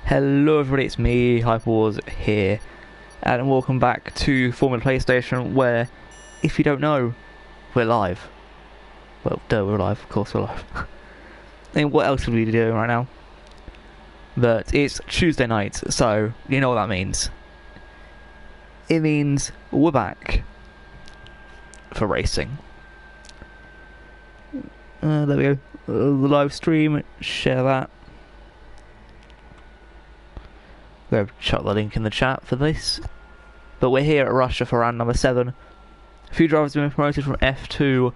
Hello everybody, it's me, Hyperwars here, and welcome back to FormulaPlayStation, where, if you don't know, we're live. Well, duh, we're live, of course we're live. I mean, what else would we be doing right now? But it's Tuesday night, so you know what that means. It means we're back for racing. There we go, the live stream, share that. Go chuck the link in the chat for this. But we're here at Russia for round number 7. A few drivers have been promoted from F2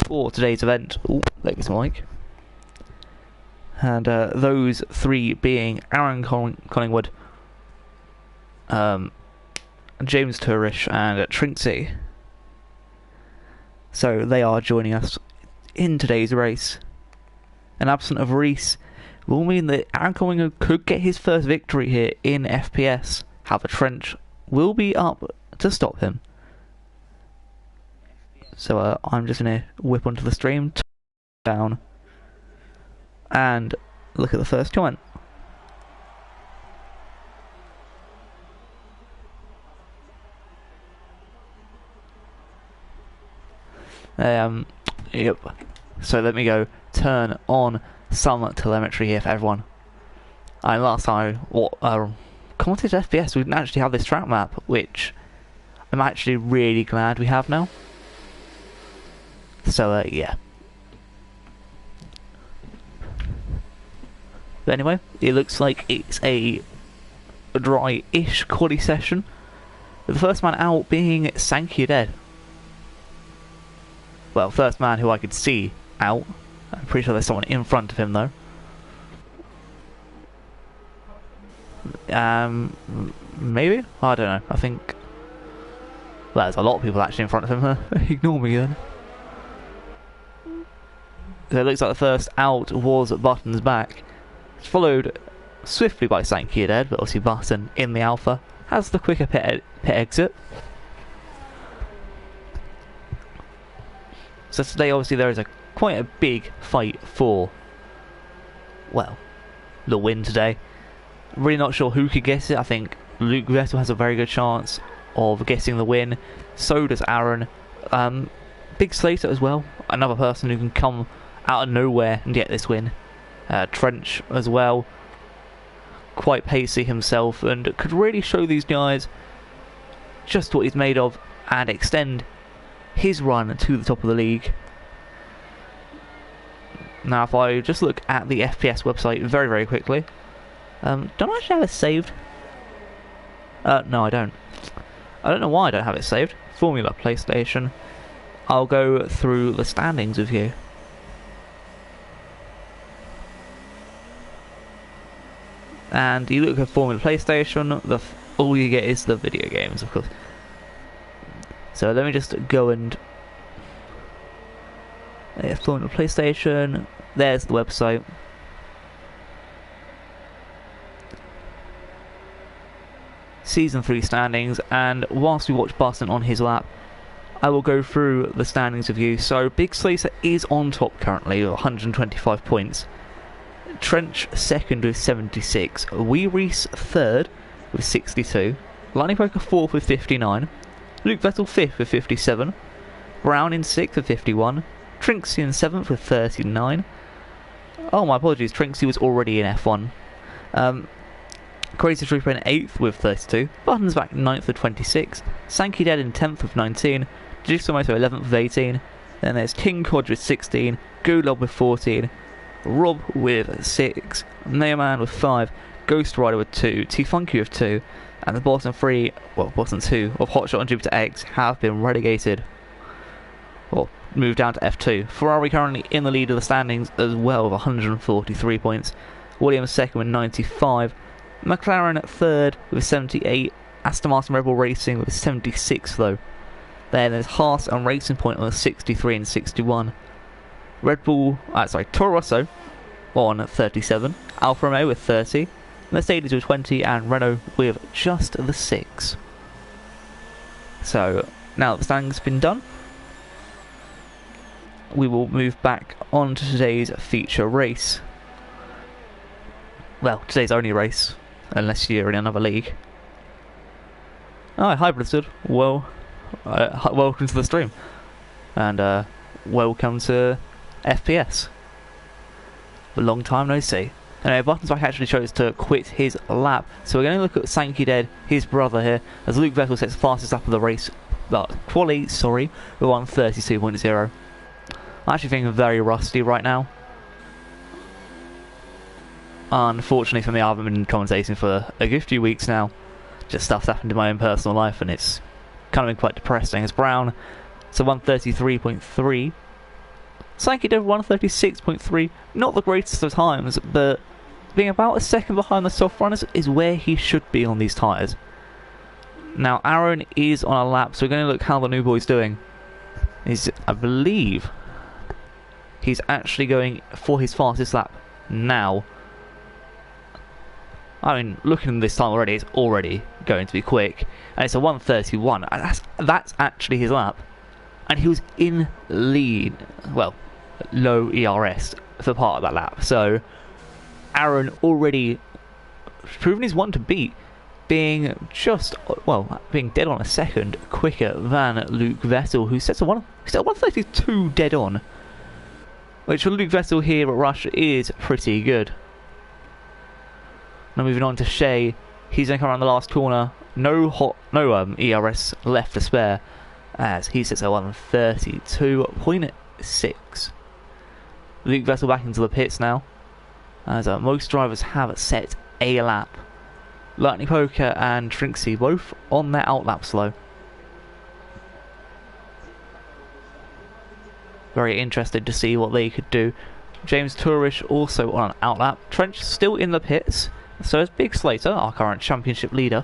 for today's event. Ooh, there goes my mic. And those three being Aaron Collingwood, James Turish and Trinksy. So they are joining us in today's race. And absent of Reese will mean that Aaron Collingwood could get his first victory here in FPS. However, Trench will be up to stop him. So I'm just going to whip onto the stream, down, and look at the first comment. Yep. So let me go turn on some telemetry here for everyone. And last time, commented FPS, we didn't actually have this track map, which I'm actually really glad we have now. So yeah. But anyway, it looks like it's a dry-ish quali session, with the first man out being Sankey Dead. Well, first man who I could see out. I'm pretty sure there's someone in front of him though. Maybe? I don't know. I think... well, there's a lot of people actually in front of him. Ignore me then. So it looks like the first out was Button's back. It's followed swiftly by Sankey Dead, but obviously Button in the alpha has the quicker pit exit. So today obviously there is quite a big fight for, well, the win today. I'm really not sure who could guess it. I think Luke Vettel has a very good chance of guessing the win. So does Aaron. Big Slater as well, another person who can come out of nowhere and get this win. Trench as well, quite pacey himself, and could really show these guys just what he's made of and extend his run to the top of the league. Now if I just look at the FPS website very quickly, don't I actually have it saved? No I don't. I don't know why I don't have it saved. FormulaPlayStation. I'll go through the standings with you. And you look at FormulaPlayStation, all you get is the video games, of course. So let me just go and... yeah, FormulaPlayStation, there's the website. Season 3 standings, and whilst we watch Button on his lap, I will go through the standings with you. So Big Slater is on top currently with 125 points. Trench second with 76. Wee Reese third with 62. Lightning Poker fourth with 59. Luke Vettel 5th with 57, Brown in 6th with 51, Trinksy in 7th with 39. Oh, my apologies, Trinksy was already in F1. Crazy Trooper in 8th with 32, Button's back 9th with 26, Sankey Dead in 10th with 19, Jigsaw Moto 11th with 18, then there's King Codge with 16, Golob with 14, Rob with 6, Neoman with 5, Ghost Rider with 2, T-Funky with 2, and the bottom 3, well, bottom 2 of Hotshot and Jupiter X have been relegated, or moved down to F2. Ferrari currently in the lead of the standings as well with 143 points. Williams second with 95. McLaren third with 78. Aston Martin Red Bull Racing with 76 though. Then there's Haas and Racing Point on 63 and 61. Toro Rosso on 37. Alfa Romeo with 30. Mercedes with 20 and Renault with just the 6. So now that the standings have been done, we will move back on to today's feature race. Well, today's only race. unless you're in another league. Oh, hi Blizzard. Well, welcome to the stream, and welcome to FPS. A long time no see. Anyway, Buttonsback actually chose to quit his lap, so we're going to look at Sankey Dead, his brother here, as Luke Vettel sets fastest lap of the race, quali, sorry, with 1:32.0. I'm actually feeling very rusty right now. Unfortunately for me, I haven't been commentating for a good few weeks now. Just stuff's happened in my own personal life, and it's kind of been quite depressing. As Brown, so 1:33.3. Sankey Dev 1:36.3. Not the greatest of times, but being about a second behind the soft runners is where he should be on these tyres. Now, Aaron is on a lap, so we're going to look how the new boy's doing. I believe he's actually going for his fastest lap now. I mean, looking at this time already, it's already going to be quick. And it's a 1:31. That's actually his lap. And he was in lead, well, low ERS for part of that lap. So, Aaron already proven he's one to beat, being being dead on a second quicker than Luke Vettel, who sets a 1:32 dead on. Which for Luke Vettel here at Rush is pretty good. Now moving on to Shea, he's going to come around the last corner. No ERS left to spare, as he sits at 1:32.6. Luke Vettel back into the pits now, as most drivers have set a lap. Lightning Poker and Trinksy both on their outlap slow. Very interested to see what they could do. James Tourish also on an outlap. Trench still in the pits. So is Big Slater, our current championship leader.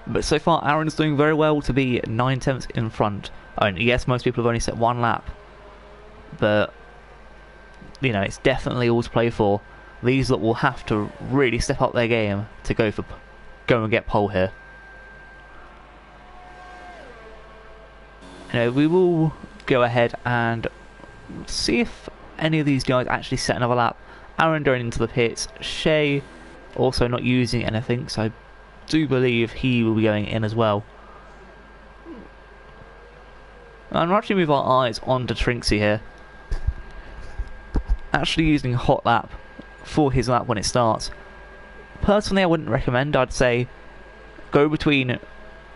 But so far, Aaron's doing very well to be 9/10 in front. I mean, yes, most people have only set one lap. But, you know, it's definitely all to play for. These lot will have to really step up their game to go and get pole here. You know, we will go ahead and see if any of these guys actually set another lap. Aaron going into the pits, Shea also not using anything, so I do believe he will be going in as well. And we'll actually move our eyes onto Trinksy here. Actually using hot lap for his lap when it starts. Personally, I wouldn't recommend. I'd say go between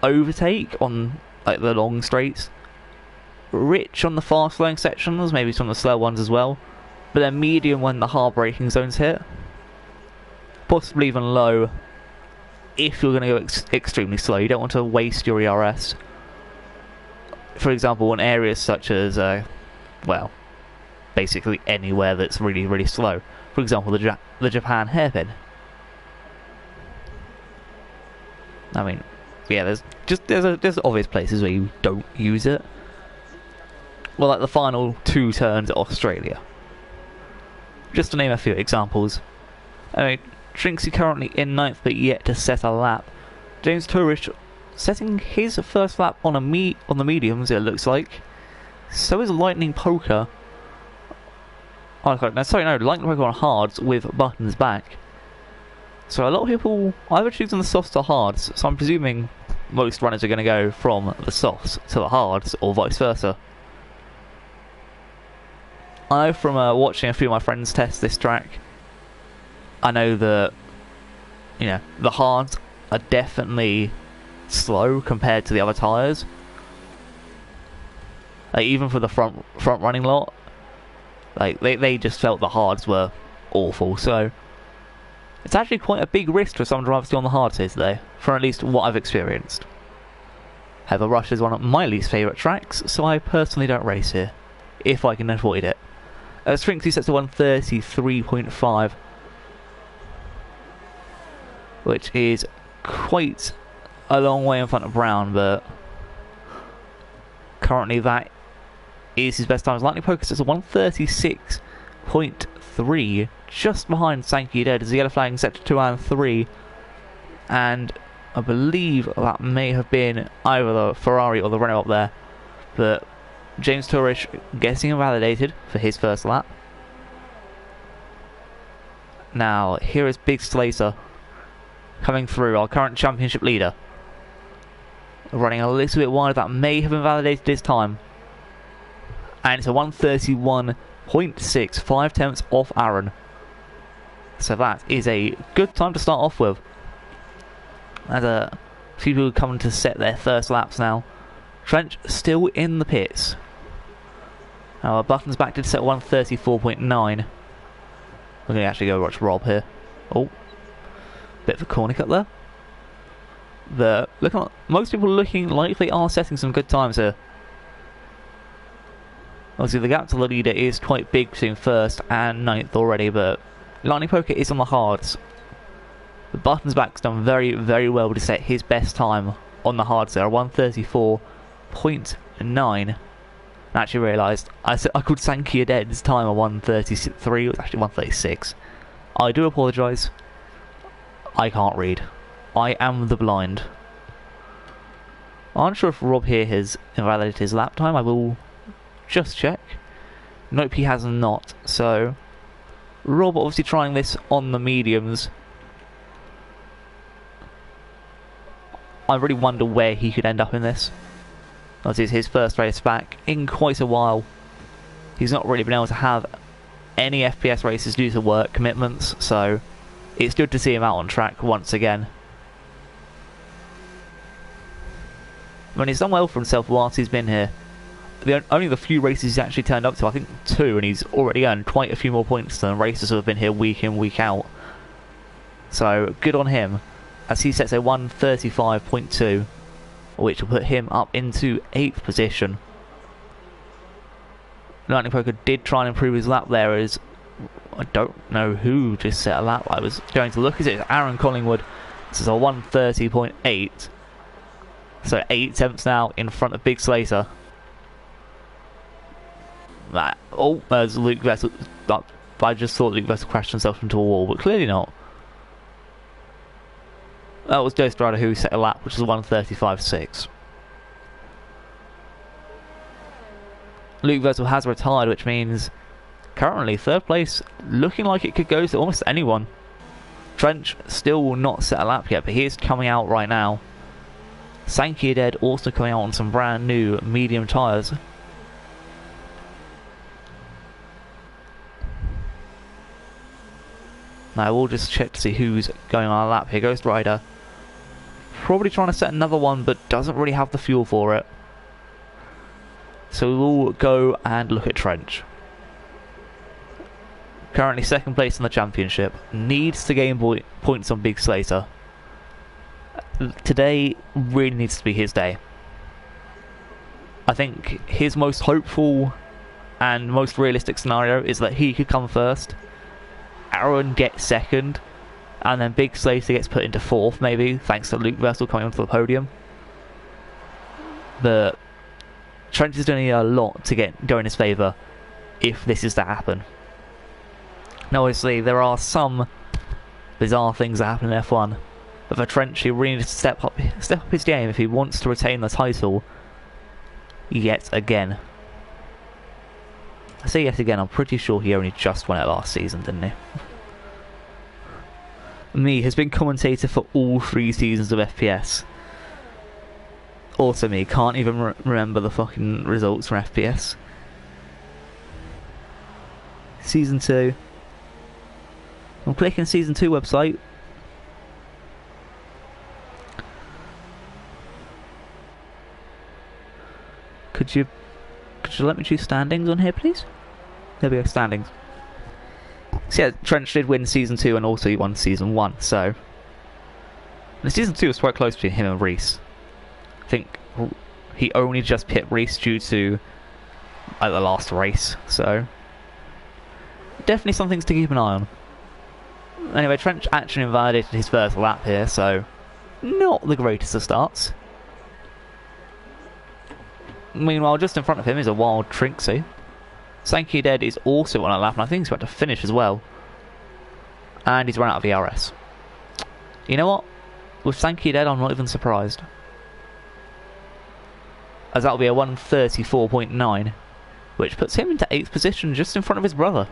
overtake on like the long straights, rich on the fast flowing sections, maybe some of the slow ones as well. But then medium when the hard braking zones hit. Possibly even low if you're going to go extremely slow. You don't want to waste your ERS. For example, in areas such as, basically anywhere that's really, really slow. For example, the Japan hairpin. I mean, yeah, there's obvious places where you don't use it. Well, like the final two turns at Australia. Just to name a few examples. Anyway, Trinksy currently in 9th, but yet to set a lap. James Tourish setting his first lap on the mediums, it looks like. So is Lightning Poker. Lightning Poker on hards with buttons back. So a lot of people either choosing the softs or hards, so I'm presuming most runners are going to go from the softs to the hards, or vice versa. I know from watching a few of my friends test this track, I know that, you know, the hards are definitely slow compared to the other tyres. Like, even for the front running lot, like they just felt the hards were awful. So it's actually quite a big risk for some drivers to go on the hards here today, from at least what I've experienced. However, Rush is one of my least favourite tracks, so I personally don't race here, if I can avoid it. Trinksy sets to 1:33.5, which is quite a long way in front of Brown, but currently that is his best time. Lightning Poker sets to 1:36.3, just behind Sankey Dead, as the yellow flag set to 2 and 3, and I believe that may have been either the Ferrari or the Renault up there, but James Tourish getting invalidated for his first lap. Now, here is Big Slater coming through, our current championship leader. Running a little bit wide, that may have invalidated his time. And it's a 1:31.6, 5 tenths off Aaron. So that is a good time to start off with. As a few people coming to set their first laps now. Trench still in the pits. Now Buttons back to set 1:34.9. We're going to actually go watch Rob here. Oh, bit of a corner cut there. Most people looking like they are setting some good times here. Obviously the gap to the leader is quite big between first and ninth already, but Lightning Poker is on the hards. The Buttons back's done very, very well to set his best time on the hards there, 1:34.9. I actually realised I called Sankia Dead's time at 1:33. It was actually 1:36. I do apologise. I can't read. I am the blind. I'm not sure if Rob here has invalidated his lap time. I will just check. Nope, he has not. So Rob obviously trying this on the mediums. I really wonder where he could end up in this. Obviously it's his first race back in quite a while. He's not really been able to have any FPS races due to work commitments, so it's good to see him out on track once again. I mean, he's done well for himself whilst he's been here. Only the few races he's actually turned up to, I think 2, and he's already earned quite a few more points than racers who have been here week in, week out. So, good on him, as he sets a 1:35.2, which will put him up into 8th position. Lightning Poker did try and improve his lap there, as I don't know who just set a lap. I was going to look at it. It's Aaron Collingwood. This is a 1:30.8. So 8 tenths now in front of Big Slater. There's Luke Vessel. I just thought Luke Vessel crashed himself into a wall, but clearly not. That was Ghost Rider who set a lap, which is 1:35.6. Luke Vessel has retired, which means currently 3rd place looking like it could go to almost anyone. Trench still will not set a lap yet, but he is coming out right now. Sankia Dead also coming out on some brand new medium tyres. Now we'll just check to see who's going on a lap here. Ghost Rider probably trying to set another one, but doesn't really have the fuel for it. So we'll go and look at Trench. Currently 2nd place in the championship. Needs to gain points on Big Slater. Today really needs to be his day. I think his most hopeful and most realistic scenario is that he could come first, Aaron gets second, and then Big Slater gets put into 4th maybe, thanks to Luke Vessel coming onto the podium. But Trent is doing a lot to go in his favour if this is to happen. Now obviously there are some bizarre things that happen in F1, but for Trent he really needs to step up his game if he wants to retain the title yet again. I say yet again, I'm pretty sure he only just won it last season, didn't he? Me has been commentator for all 3 seasons of FPS. Also me, can't even remember the fucking results from FPS. Season 2. I'm clicking Season 2 website. Could you let me choose standings on here, please? There we go, standings. So yeah, Trench did win Season 2 and also he won Season 1, so... And Season 2 was quite close between him and Reese. I think he only just pit Reese due to the last race, so... Definitely some things to keep an eye on. Anyway, Trench actually invalidated his first lap here, so... Not the greatest of starts. Meanwhile, just in front of him is a wild Trinksy. Sankia Dead is also on a lap, and I think he's about to finish as well. And he's run out of ERS. You know what? With Sankia Dead, I'm not even surprised. As that'll be a 1:34.9, which puts him into 8th position just in front of his brother.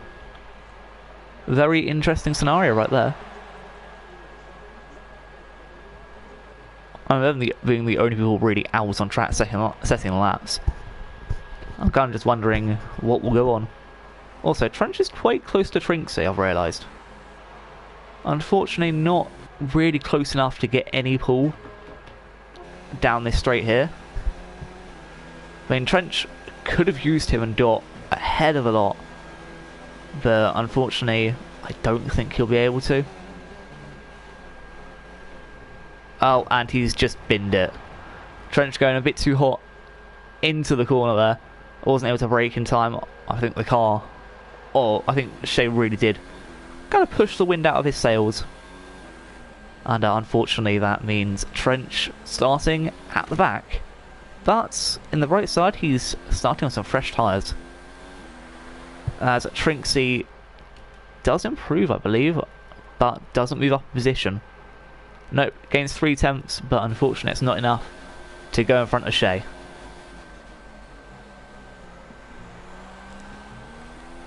Very interesting scenario right there. I remember being the only people really out on track setting laps. I'm kind of just wondering what will go on. Also, Trench is quite close to Trinksy, I've realised. Unfortunately, not really close enough to get any pull down this straight here. I mean, Trench could have used him and got ahead of a lot, but unfortunately, I don't think he'll be able to. Oh, and he's just binned it. Trench going a bit too hot into the corner there. Wasn't able to brake in time. I think the car, I think Shea really did kind of push the wind out of his sails. And unfortunately that means Trench starting at the back. But in the right side he's starting on some fresh tyres. As Trinksy does improve, I believe, but doesn't move up a position. Nope, gains 3 tenths, but unfortunately it's not enough to go in front of Shea.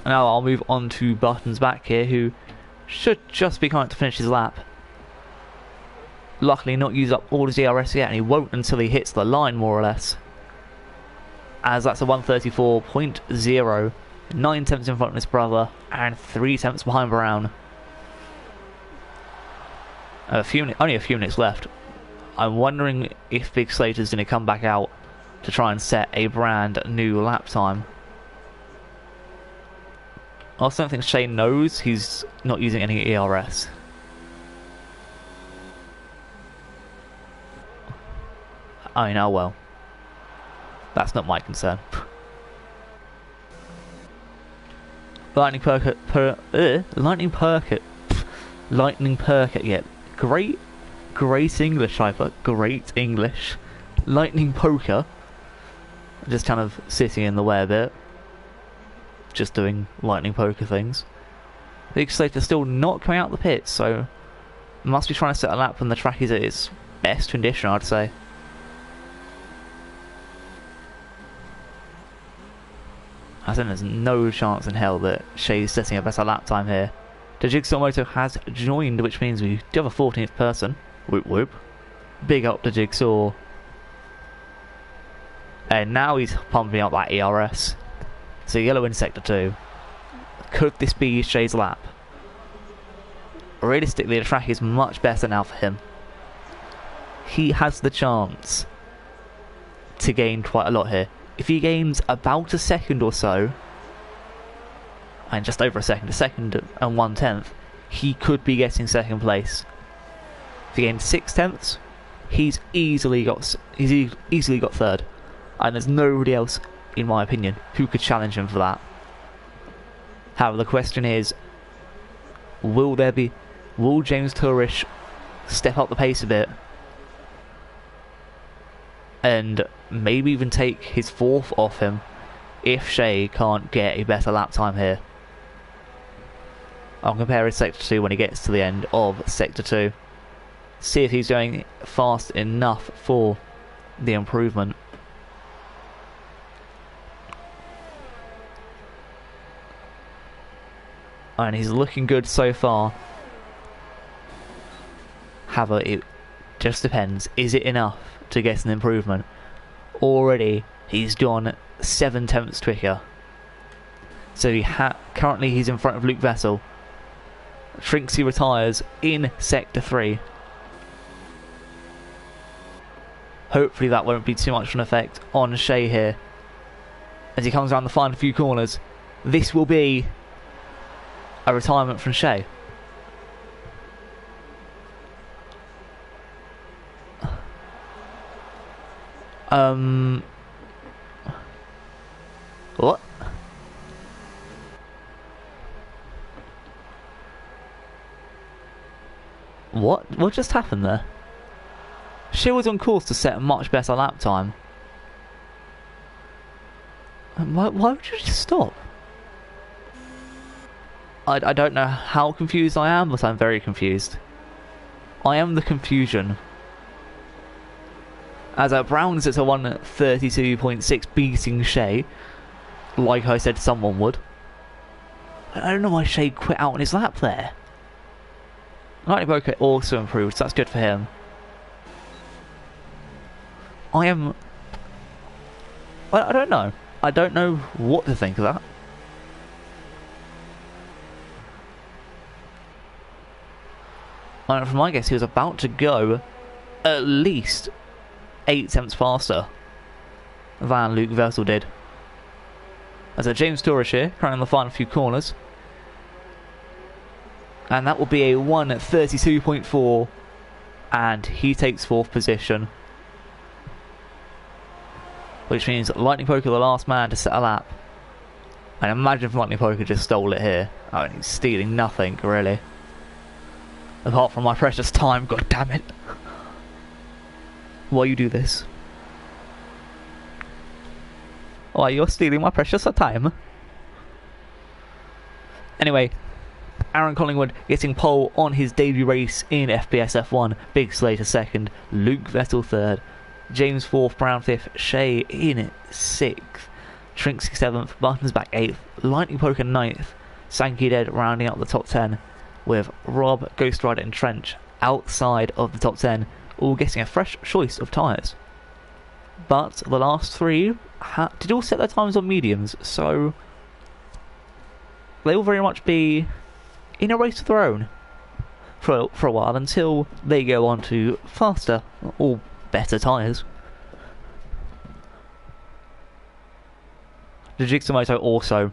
Now I'll move on to Buttons back here, who should just be coming to finish his lap. Luckily not used up all his ERS yet, and he won't until he hits the line, more or less. As that's a 134.0, 9 tenths in front of his brother, and 3 tenths behind Brown. Only a few minutes left. I'm wondering if Big Slater's going to come back out to try and set a brand new lap time. I also don't think Shane knows he's not using any ERS. I mean, oh well. That's not my concern. Lightning Perkit, yeah. Great English, I put. Great English. Lightning Poker. Just kind of sitting in the way a bit. Just doing lightning poker things. Big Slater's still not coming out of the pits, so must be trying to set a lap when the track is at its best condition, I'd say. I think there's no chance in hell that Shea's setting a better lap time here. The Jigsaw Moto has joined, which means we do have a 14th person. Whoop whoop. Big up to Jigsaw. And now he's pumping up that ERS. So yellow in sector 2. Could this be Shea's lap? Realistically, the track is much better now for him. He has the chance to gain quite a lot here. If he gains about a second or so, and just over a second and 1/10, he could be getting second place. If he gains 6 tenths, he's easily got third, and there's nobody else, in my opinion, who could challenge him for that. However, the question is, will James Tourish step up the pace a bit and maybe even take his 4th off him if Shea can't get a better lap time here? I'll compare his sector 2 when he gets to the end of sector 2. See if he's going fast enough for the improvement. And he's looking good so far. However, it just depends. Is it enough to get an improvement? Already, he's gone 7 tenths quicker. So currently he's in front of Luke Vessel. Trinksy retires in sector 3. Hopefully that won't be too much of an effect on Shea here. As he comes around the final few corners, this will be a retirement from Shea. What? What just happened there? Shea was on course to set a much better lap time. Why would you just stop? I don't know how confused I am, but I'm very confused. I am the confusion. As Brown's at a 132.6 beating Shea, like I said someone would. I don't know why Shea quit out on his lap there. Lightning Poker also improved, so that's good for him. I don't know. I don't know what to think of that. From my guess, he was about to go at least 8 tenths faster than Luke Vettel did. As a James Tourish here, currently on the final few corners. And that will be a 1:32.4, and he takes 4th position. Which means Lightning Poker the last man to set a lap. And imagine if Lightning Poker just stole it here. I mean, he's stealing nothing, really. Apart from my precious time, god damn it. Why you do this? Why you're stealing my precious time? Anyway, Aaron Collingwood getting pole on his debut race in FPS F1. Big Slater 2nd, Luke Vettel 3rd, James 4th, Brown 5th, Shea in 6th, Trinksy 7th, Buttons back 8th, Lightning Poker 9th, Sankey Dead rounding out the top 10, with Rob, Ghost Rider and Trench outside of the top 10, all getting a fresh choice of tyres. But the last 3 did all set their times on mediums, so they will very much be in a race of their own for a while until they go on to faster or better tyres. The Jigsaw Moto also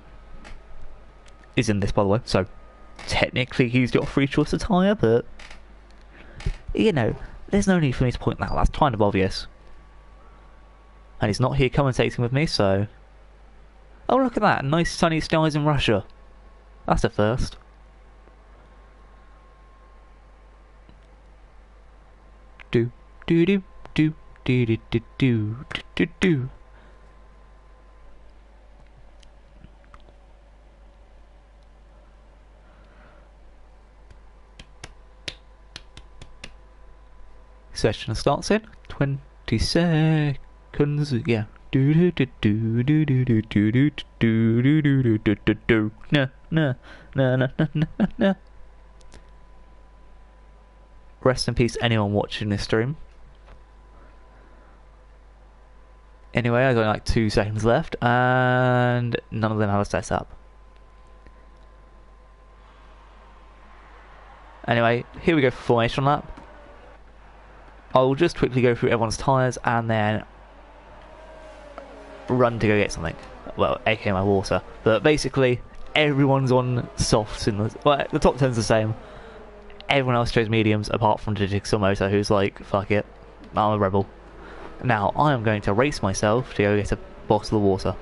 is in this, by the way, so technically he's got a free choice of tyre, but you know, there's no need for me to point that out, that's kind of obvious. And he's not here commentating with me, so... Oh, look at that, nice sunny skies in Russia. That's a first. Do do do do do do do do do do. Session starts in 20 seconds. Yeah. Do do do do do do do do do do do do do do do. No no no no no no no. Rest in peace, anyone watching this stream. Anyway, I've got like 2 seconds left, and none of them have a setup. Anyway, here we go for formation lap. I'll just quickly go through everyone's tyres and then run to go get something. Well, aka my water. But basically, everyone's on softs in the... Well, the top 10's the same. Everyone else chose mediums apart from the Jigsaw Moto, who's like, fuck it, I'm a rebel. Now, I am going to race myself to go get a bottle of water.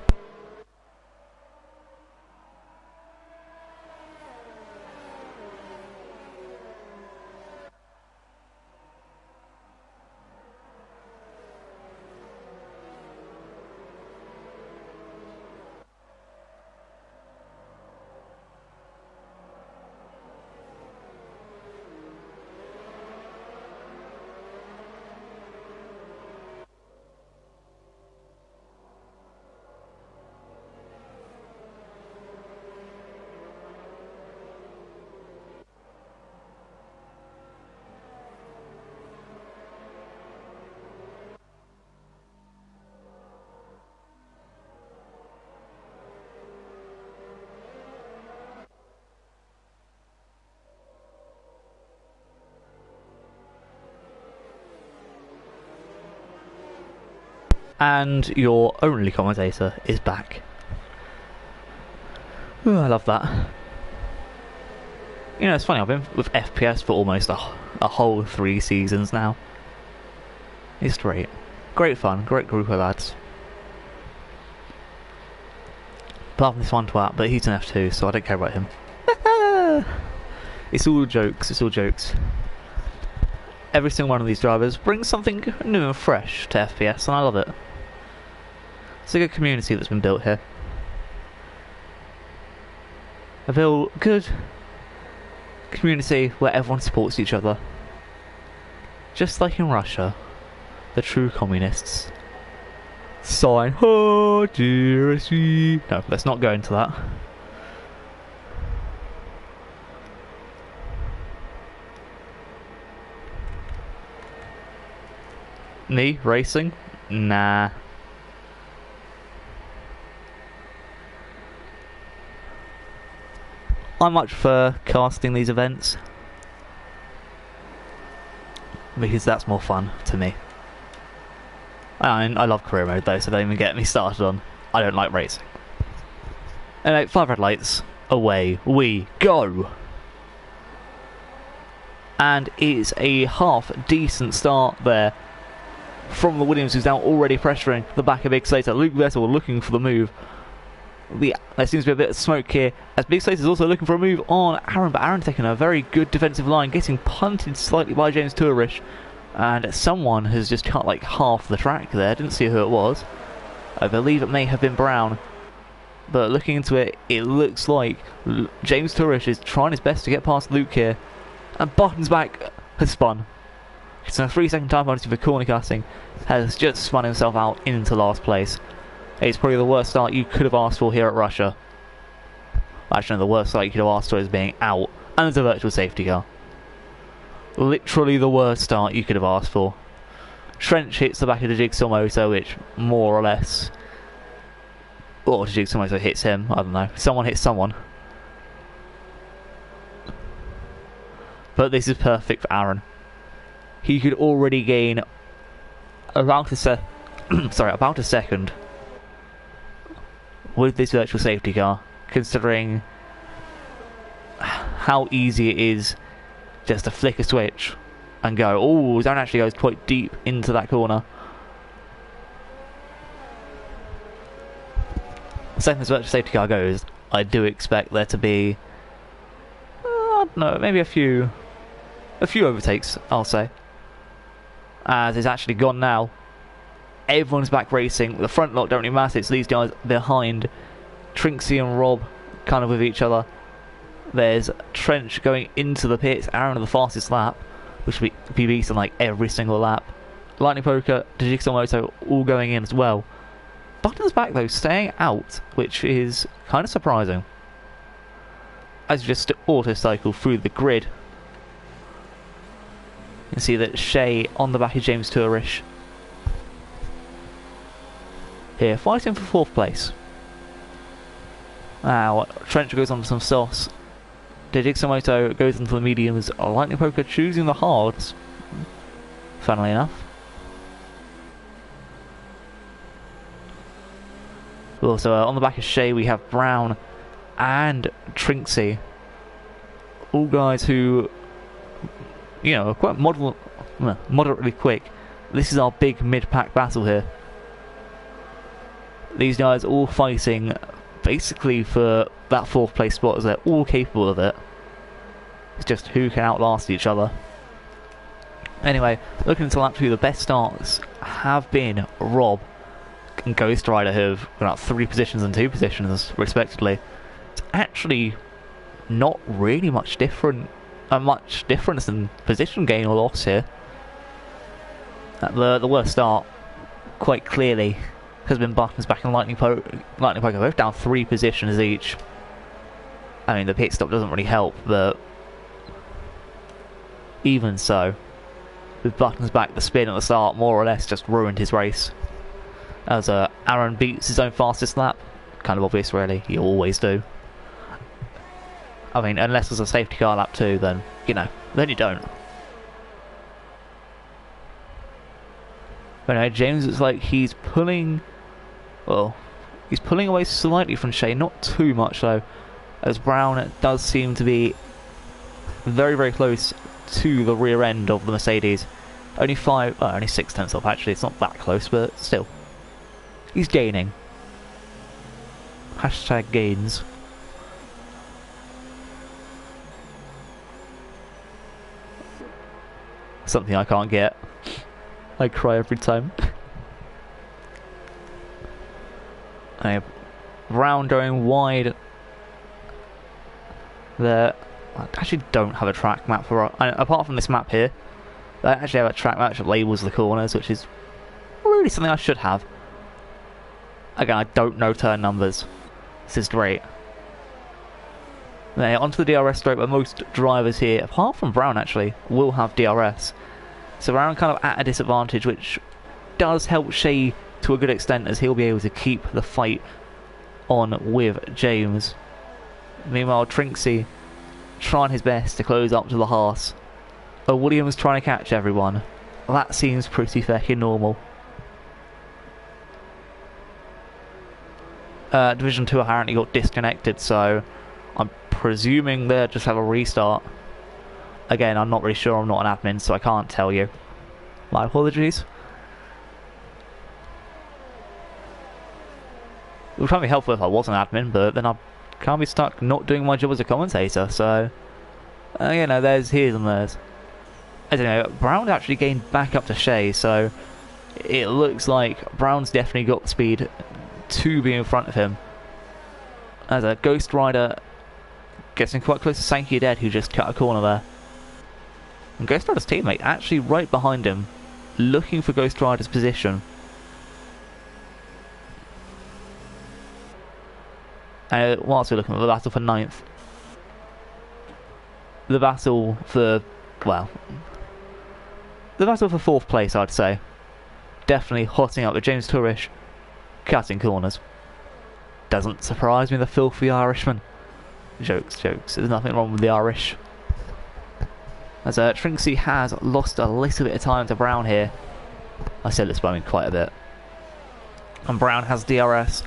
And your only commentator is back. Ooh, I love that. You know, it's funny, I've been with FPS for almost a whole 3 seasons now. It's great. Great fun, great group of lads. Apart from this one twat, but he's an F2, so I don't care about him. It's all jokes, it's all jokes. Every single one of these drivers brings something new and fresh to FPS, and I love it. It's a good community that's been built here. A real good community where everyone supports each other. Just like in Russia, the true communists. Sign, oh dear, I see. No, let's not go into that. Me racing? Nah. I much prefer casting these events because that's more fun to me. I love career mode though, so don't even get me started on. I don't like racing. Anyway, 5 red lights, away we go. And it's a half decent start there from the Williams, who's now already pressuring the back of Big Slater. Luke Vettel looking for the move. There seems to be a bit of smoke here, as Big Slater is also looking for a move on Aaron, but Aaron taking a very good defensive line, getting punted slightly by James Tourish, and someone has just cut like half the track there. Didn't see who it was. I believe it may have been Brown, but looking into it, it looks like James Tourish is trying his best to get past Luke here, and Buttons back has spun. It's a 3-second time penalty for corner cutting, has just spun himself out into last place. It's probably the worst start you could have asked for here at Russia. Actually, no, the worst start you could have asked for is being out, and it's a virtual safety car. Literally the worst start you could have asked for. Trench hits the back of the Jigsaw motor, which more or less... or the Jigsaw motor hits him, I don't know. Someone hits someone. But this is perfect for Aaron. He could already gain about a second with this virtual safety car, considering how easy it is just to flick a switch and go. Oh, Zone actually goes quite deep into that corner. The second this virtual safety car goes, I do expect there to be, I don't know, maybe a few overtakes, I'll say. As it's actually gone now. Everyone's back racing. The front lot don't really matter. It's these guys behind. Trinksy and Rob kind of with each other. There's Trench going into the pits. Aaron on the fastest lap, which will be beaten like every single lap. Lightning Poker, Jigsaw Moto all going in as well. Buttons back though, staying out, which is kind of surprising. As you just auto-cycle through the grid. You can see that Shea on the back of James Tourish. Here, fighting for 4th place. Now, Trench goes on for some sauce. Jigsaw Moto goes into the mediums. Lightning Poker choosing the hards. Funnily enough. Also, on the back of Shea, we have Brown and Trinksy. All guys who, you know, are quite moderately quick. This is our big mid-pack battle here. These guys all fighting basically for that 4th place spot, as they're all capable of it. It's just who can outlast each other. Anyway, looking into lap 2, the best starts have been Rob and Ghost Rider, who have gone up 3 positions and 2 positions respectively. It's actually not really much difference in position gain or loss here. The worst start, quite clearly, has been Buttons back and Lightning Poker, both down 3 positions each. I mean, the pit stop doesn't really help, but even so, with Buttons back, the spin at the start more or less just ruined his race. As Aaron beats his own fastest lap. Kind of obvious, really. You always do. I mean, unless there's a safety car lap 2, then, you know, then you don't. But no, James, it's like he's pulling... well, he's pulling away slightly from Shea, not too much though, as Brown does seem to be very, very close to the rear end of the Mercedes. Only 6 tenths off actually, it's not that close, but still. He's gaining. Hashtag gains. Something I can't get. I cry every time. Brown going wide there. I actually don't have a track map for... apart from this map here, I actually have a track map that labels the corners, which is really something I should have. Again, I don't know turn numbers. This is great. Now, onto the DRS straight, but most drivers here, apart from Brown actually, will have DRS. So Brown kind of at a disadvantage, which does help Shea to a good extent, as he'll be able to keep the fight on with James. Meanwhile, Trinksy trying his best to close up to the Haas. Williams trying to catch everyone. That seems pretty fucking normal. Division 2 apparently got disconnected, so I'm presuming they'll just have a restart. Again, I'm not really sure, I'm not an admin, so I can't tell you. My apologies. It would probably be helpful if I was an admin, but then I can't be stuck not doing my job as a commentator, so... you know, there's here's and there's. I don't know, Brown actually gained back up to Shea, so it looks like Brown's definitely got the speed to be in front of him. As a Ghost Rider gets in quite close to Sankey Dead, who just cut a corner there. And Ghost Rider's teammate actually right behind him, looking for Ghost Rider's position. Whilst we're looking at the battle for 9th, the battle for, well, the battle for 4th place, I'd say. Definitely hotting up with James Tourish cutting corners. Doesn't surprise me, the filthy Irishman. Jokes, jokes. There's nothing wrong with the Irish. As Trinksy has lost a little bit of time to Brown here. I said it's spamming quite a bit. And Brown has DRS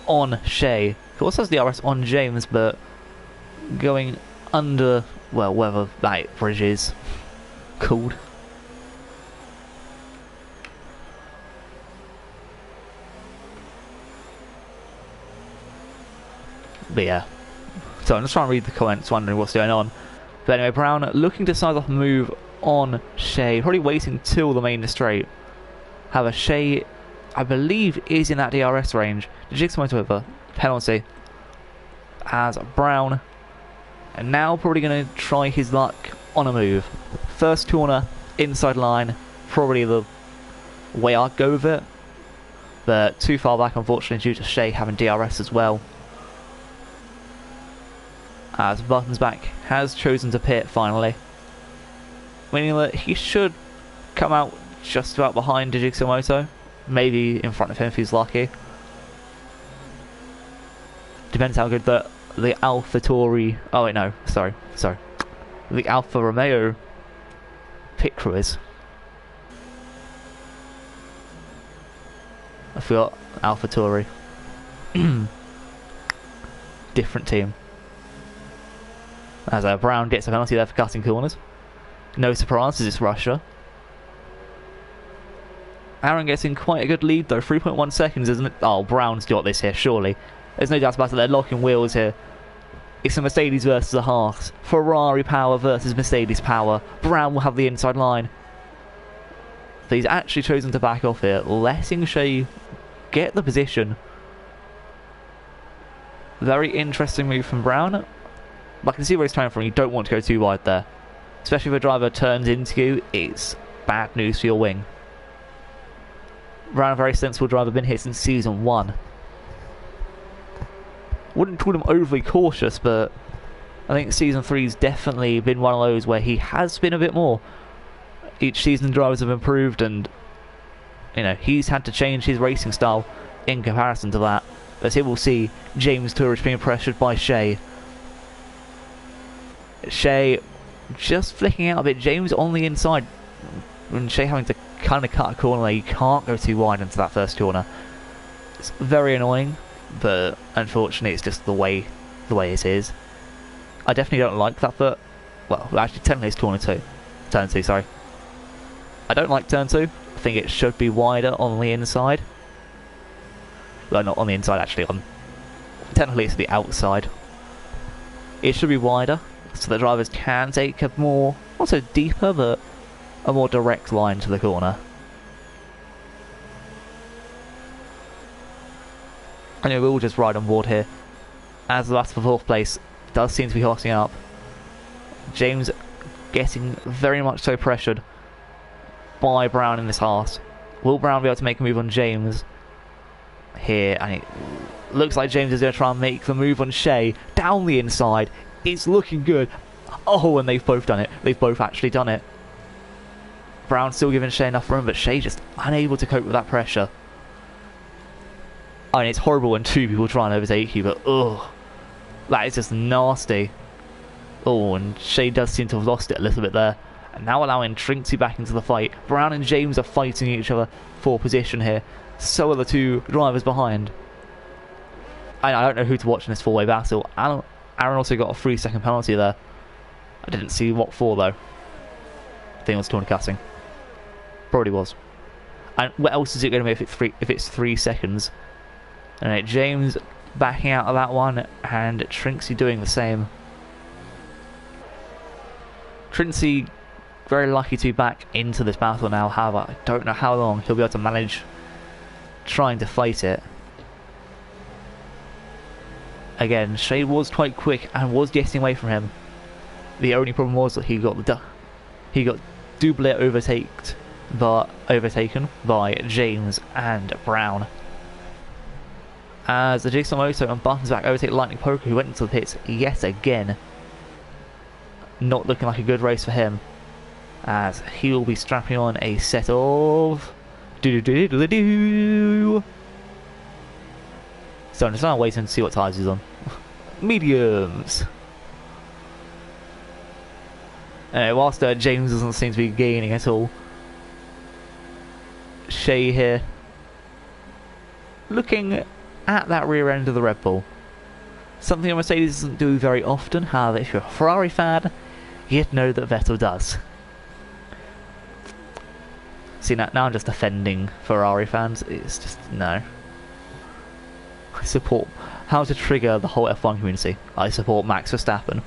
on Shea. He also has DRS on James, but going under, well, whether that bridge is called. But yeah, so I'm just trying to read the comments, wondering what's going on. But anyway, Brown looking to size off a move on Shea, probably waiting till the main straight. However, Shea, I believe, is in that DRS range. The Jigsaw went over, penalty. As Brown, and now probably going to try his luck on a move. First corner, inside line, probably the way I'd go with it. But too far back, unfortunately, due to Shea having DRS as well. As Buttonsback has chosen to pit finally, meaning that he should come out just about behind Digixomoto, maybe in front of him if he's lucky. Depends how good the AlphaTauri, oh wait no, sorry, the Alfa Romeo pit crew is. I forgot AlphaTauri. Different team. As Brown gets a penalty there for cutting corners. No surprise, as it's Russia. Aaron gets in quite a good lead though, 3.1 seconds, isn't it? Oh, Brown's got this here, surely. There's no doubt about it, they're locking wheels here. It's a Mercedes versus a Haas. Ferrari power versus Mercedes power. Brown will have the inside line. But he's actually chosen to back off here, letting Shea get the position. Very interesting move from Brown. But I can see where he's trying from. You don't want to go too wide there. Especially if a driver turns into you, it's bad news for your wing. Brown, a very sensible driver, been here since season 1. Wouldn't call him overly cautious, but I think season 3's definitely been one of those where he has been a bit more. Each season drivers have improved, and you know, he's had to change his racing style in comparison to that. But here we'll see James Tourish being pressured by Shea. Shea just flicking out a bit. James on the inside. And Shea having to kind of cut a corner there. You can't go too wide into that first corner. It's very annoying, but unfortunately it's just the way it is. I definitely don't like that, but well, actually technically it's corner 2. Turn 2, sorry. I don't like turn 2. I think it should be wider on the inside. Well, not on the inside actually, technically it's the outside. It should be wider, so the drivers can take a more, not so deeper, but a more direct line to the corner. Anyway, we'll just ride on board here, as the battle for 4th place does seem to be hotting up. James getting very much so pressured by Brown in this Haas. Will Brown be able to make a move on James here? And it looks like James is going to try and make the move on Shea down the inside. It's looking good. Oh, and they've both done it. They've both actually done it. Brown still giving Shea enough room, but Shea just unable to cope with that pressure. I mean, it's horrible when two people try and overtake you, but ugh, that is just nasty. Oh, and Shea does seem to have lost it a little bit there. And now allowing Trinksy back into the fight. Brown and James are fighting each other for position here. So are the two drivers behind. I don't know who to watch in this four-way battle. Aaron also got a 3-second penalty there. I didn't see what for though. I think it was corner cutting. Probably was. And what else is it going to be if it's 3 seconds? Alright, James backing out of that one, and Trinksy doing the same. Trinksy very lucky to be back into this battle now. However, I don't know how long he'll be able to manage trying to fight it. Again, Shea was quite quick and was getting away from him. The only problem was that he got doubly overtaken by James and Brown. As the Jigsaw Moto and Buttons back overtake Lightning Poker, who went into the pits yet again. Not looking like a good race for him, as he will be strapping on a set of do. So I'm just trying to wait and see what tyres he's on. Mediums. Whilst James doesn't seem to be gaining at all, Shea here looking at that rear end of the Red Bull. Something a Mercedes doesn't do very often. However, if you're a Ferrari fan, you'd know that Vettel does. See, now I'm just offending Ferrari fans. It's just, no. I support how to trigger the whole F1 community. I support Max Verstappen.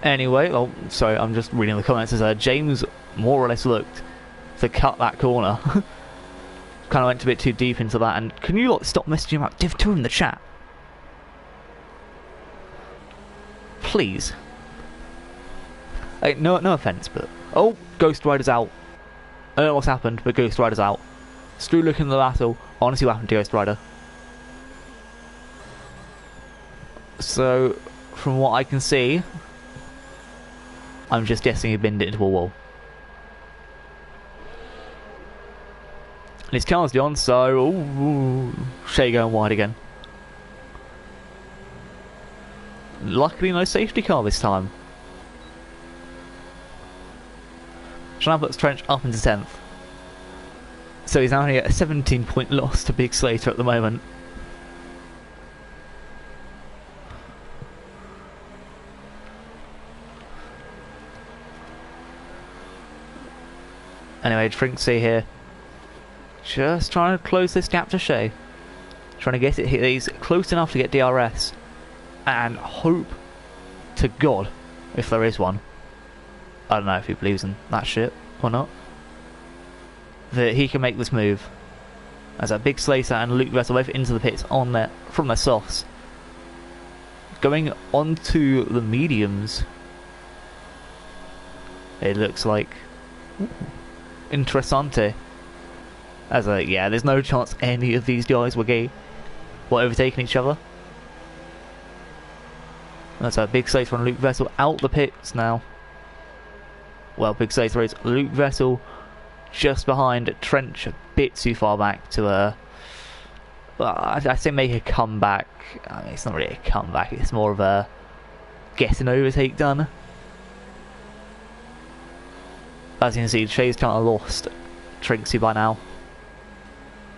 Anyway, well, sorry, I'm just reading the comments. As James more or less looked to cut that corner. Kind of went a bit too deep into that. And can you stop messaging about Div 2 in the chat? Please. No offence, but... Oh, Ghost Rider's out. I don't know what's happened, but Ghost Rider's out. Stu looking at the battle. Honestly, what happened to Ghost Rider? So, from what I can see, I'm just guessing he binned it into a wall. And his car's on, so... Ooh, Shea going wide again. Luckily no safety car this time. Trying to put Trench up into 10th. So he's only at a 17-point loss to Big Slater at the moment. Anyway, Trinksy here. Just trying to close this gap to Shea. Trying to get it here. He's close enough to get DRS. And hope to God, if there is one. I don't know if he believes in that shit or not, that he can make this move. As that Big Slater and Luke Vettel both into the pits on their, from their softs. Going onto the mediums. It looks like... Interessante. As yeah, there's no chance any of these guys were overtaking each other. That's a Big Slater and Luke Vettel out the pits now. Well, Big Slater is Luke Vettel just behind Trench, a bit too far back to well, I say make a comeback. I mean, it's not really a comeback, it's more of a get an overtake done. As you can see, Shea's kind of lost Trinksy by now.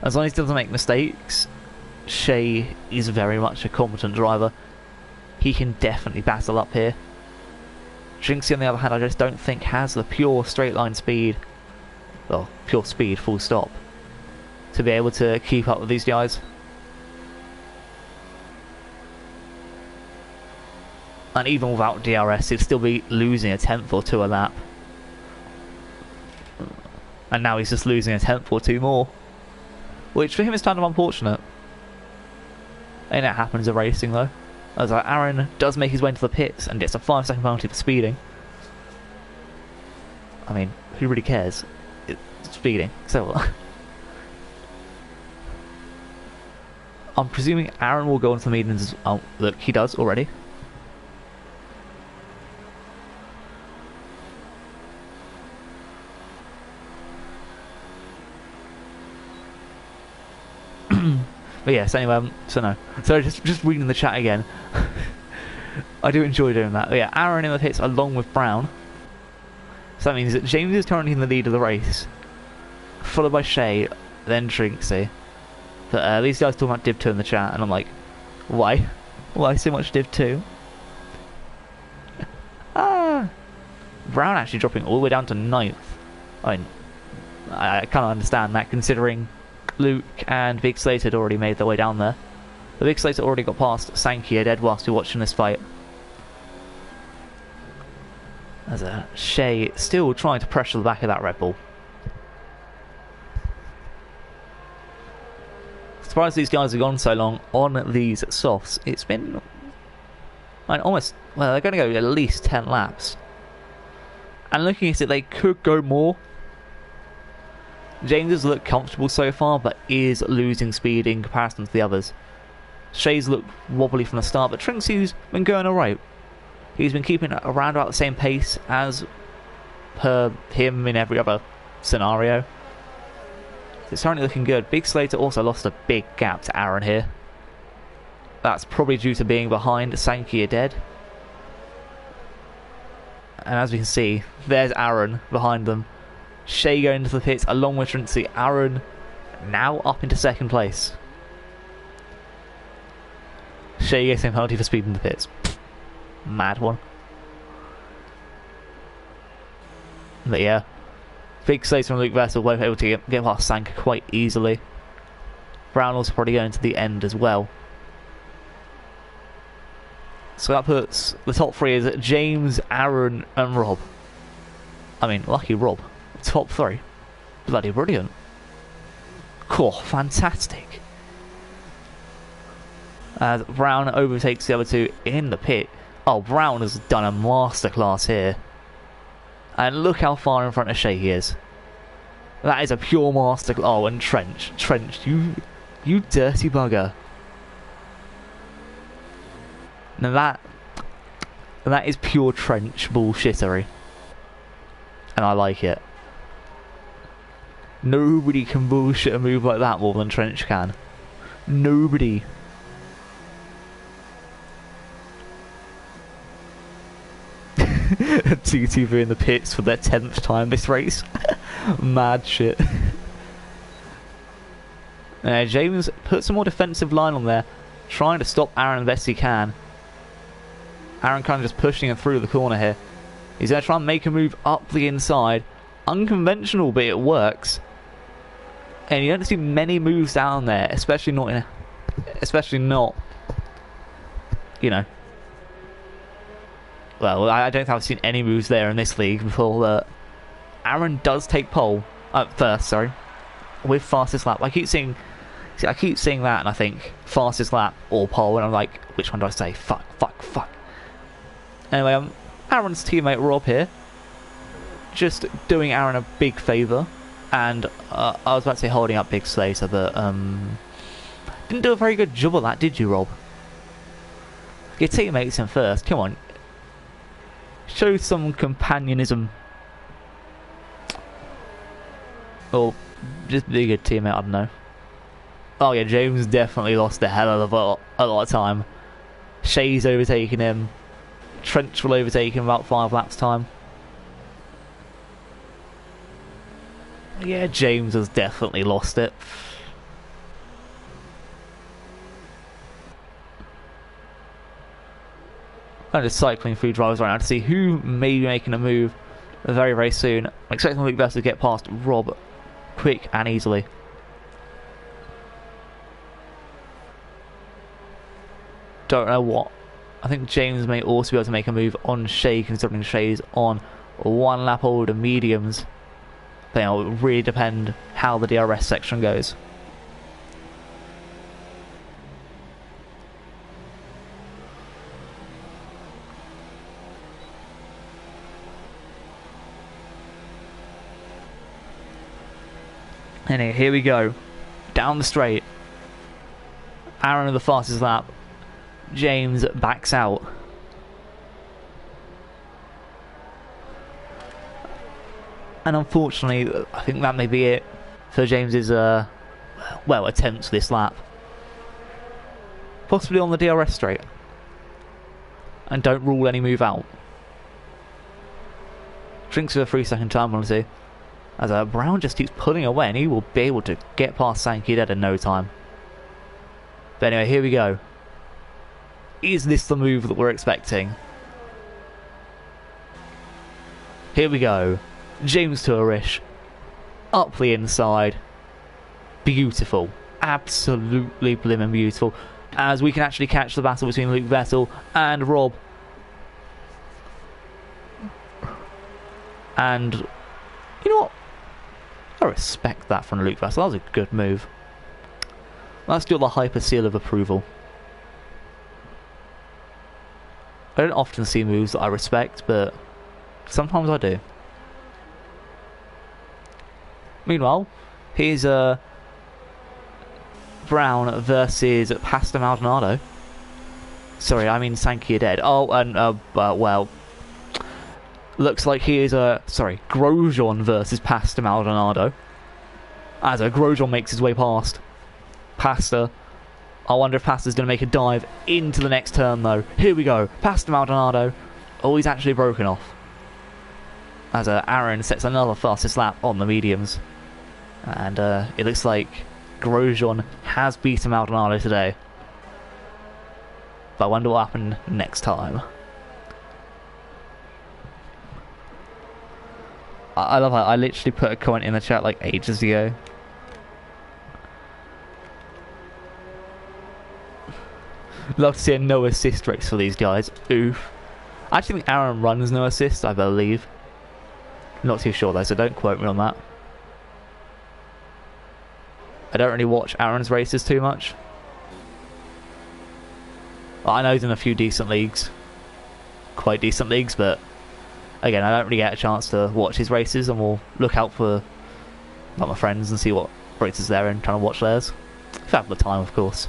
As long as he doesn't make mistakes, Shea is very much a competent driver. He can definitely battle up here. Trinksy, on the other hand, I just don't think has the pure straight line speed, well, pure speed, full stop, to be able to keep up with these guys. And even without DRS, he'd still be losing a tenth or two a lap. And now he's just losing a tenth or two more, which for him is kind of unfortunate. And it happens in racing though. As Aaron does make his way into the pits and gets a 5-second penalty for speeding. I mean, who really cares? It's speeding, so I'm presuming Aaron will go into the medians. Oh, look, he does already. But yes, anyway, so no. So just reading the chat again. I do enjoy doing that. But yeah, Aaron in the pits along with Brown. So that means that James is currently in the lead of the race, followed by Shay, then Trinksy. But these guys talking about Div 2 in the chat, and I'm like, why? Why so much Div 2? Brown actually dropping all the way down to 9th. I mean, I kind of understand that, considering Luke and Big Slater had already made their way down there. The Big Slater already got past Sankey dead whilst you're watching this fight. As Shay still trying to pressure the back of that Red Bull. Surprised these guys have gone so long on these softs. It's been almost, well, they're going to go at least 10 laps. And looking at it, they could go more. James has looked comfortable so far, but is losing speed in comparison to the others. Shay's looked wobbly from the start, but Trinksy's been going alright. He's been keeping around about the same pace as per him in every other scenario. It's currently looking good. Big Slater also lost a big gap to Aaron here. That's probably due to being behind Sankey are dead. And as we can see, there's Aaron behind them. Shay going into the pits along with Trinksy. Aaron now up into second place. Shay getting a penalty for speed in the pits. Mad one. But yeah, Big Slater and Luke Vessel were able to get past Sanka quite easily. Brown also probably going to the end as well. So that puts the top three is James, Aaron and Rob. I mean, lucky Rob. Top three. Bloody brilliant. Cool, fantastic. As Brown overtakes the other two in the pit. Oh, Brown has done a masterclass here. And look how far in front of Shay he is. That is a pure masterclass. Oh, and Trench, you dirty bugger. Now that is pure Trench bullshittery. And I like it. Nobody can bullshit a move like that more than Trench can. Nobody. TTV in the pits for their 10th time this race. Mad shit. James put some more defensive line on there, trying to stop Aaron the best he can. Aaron kind of just pushing him through the corner here. He's going to try and make a move up the inside. Unconventional, but it works. And you don't see many moves down there, especially not, you know. Well, I don't think I've seen any moves there in this league before. Aaron does take pole first, sorry, with fastest lap. I keep seeing that, and I think fastest lap or pole, and I'm like, which one do I say? Fuck. Anyway, Aaron's teammate Rob here, just doing Aaron a big favour, and I was about to say holding up Big Slater, but didn't do a very good job of that, did you, Rob? Your teammates in first, come on. Show some companionism. Or just be a good teammate, I don't know. Oh yeah, James definitely lost a hell of a lot of time. Shay's overtaking him. Trench will overtake him about 5 laps time. Yeah, James has definitely lost it. I'm just cycling through drivers right now to see who may be making a move very, very soon. I'm expecting Luke Vessel to get past Rob quick and easily. Don't know what. I think James may also be able to make a move on Shay, considering Shay's on 1 lap older mediums. But it will really depend how the DRS section goes. And here we go. Down the straight. Aaron in the fastest lap. James backs out. And unfortunately, I think that may be it for James's, well, attempts this lap. Possibly on the DRS straight. And don't rule any move out. Drinks with a 3-second time penalty. As Brown just keeps pulling away, and he will be able to get past Sankey Dead in no time. But anyway, here we go. Is this the move that we're expecting? Here we go. James Tourish. Up the inside. Beautiful. Absolutely blimmin' beautiful. As we can actually catch the battle between Luke Vettel and Rob. And you know what? I respect that from Luke Vettel. That was a good move. Let's do the hyper seal of approval. I don't often see moves that I respect, but sometimes I do. Meanwhile, here's Brown versus Pastor Maldonado. Sorry, I mean Sankey Dead. Oh, and well, looks like here's Grosjean versus Pastor Maldonado. As Grosjean makes his way past Pastor. I wonder if Pastor's going to make a dive into the next turn though. Here we go. Pastor Maldonado. Oh, he's actually broken off. As Aaron sets another fastest lap on the mediums. And it looks like Grosjean has beaten Maldonado today. But I wonder what will happen next time. I love how I literally put a comment in the chat like ages ago. Love to see a no assist race for these guys. Oof. I actually think Aaron runs no assist, I believe. Not too sure though, so don't quote me on that. I don't really watch Aaron's races too much. I know he's in a few decent leagues. Quite decent leagues, but again, I don't really get a chance to watch his races, and we'll look out for like my friends and see what races they're in, trying to watch theirs. If I have the time, of course.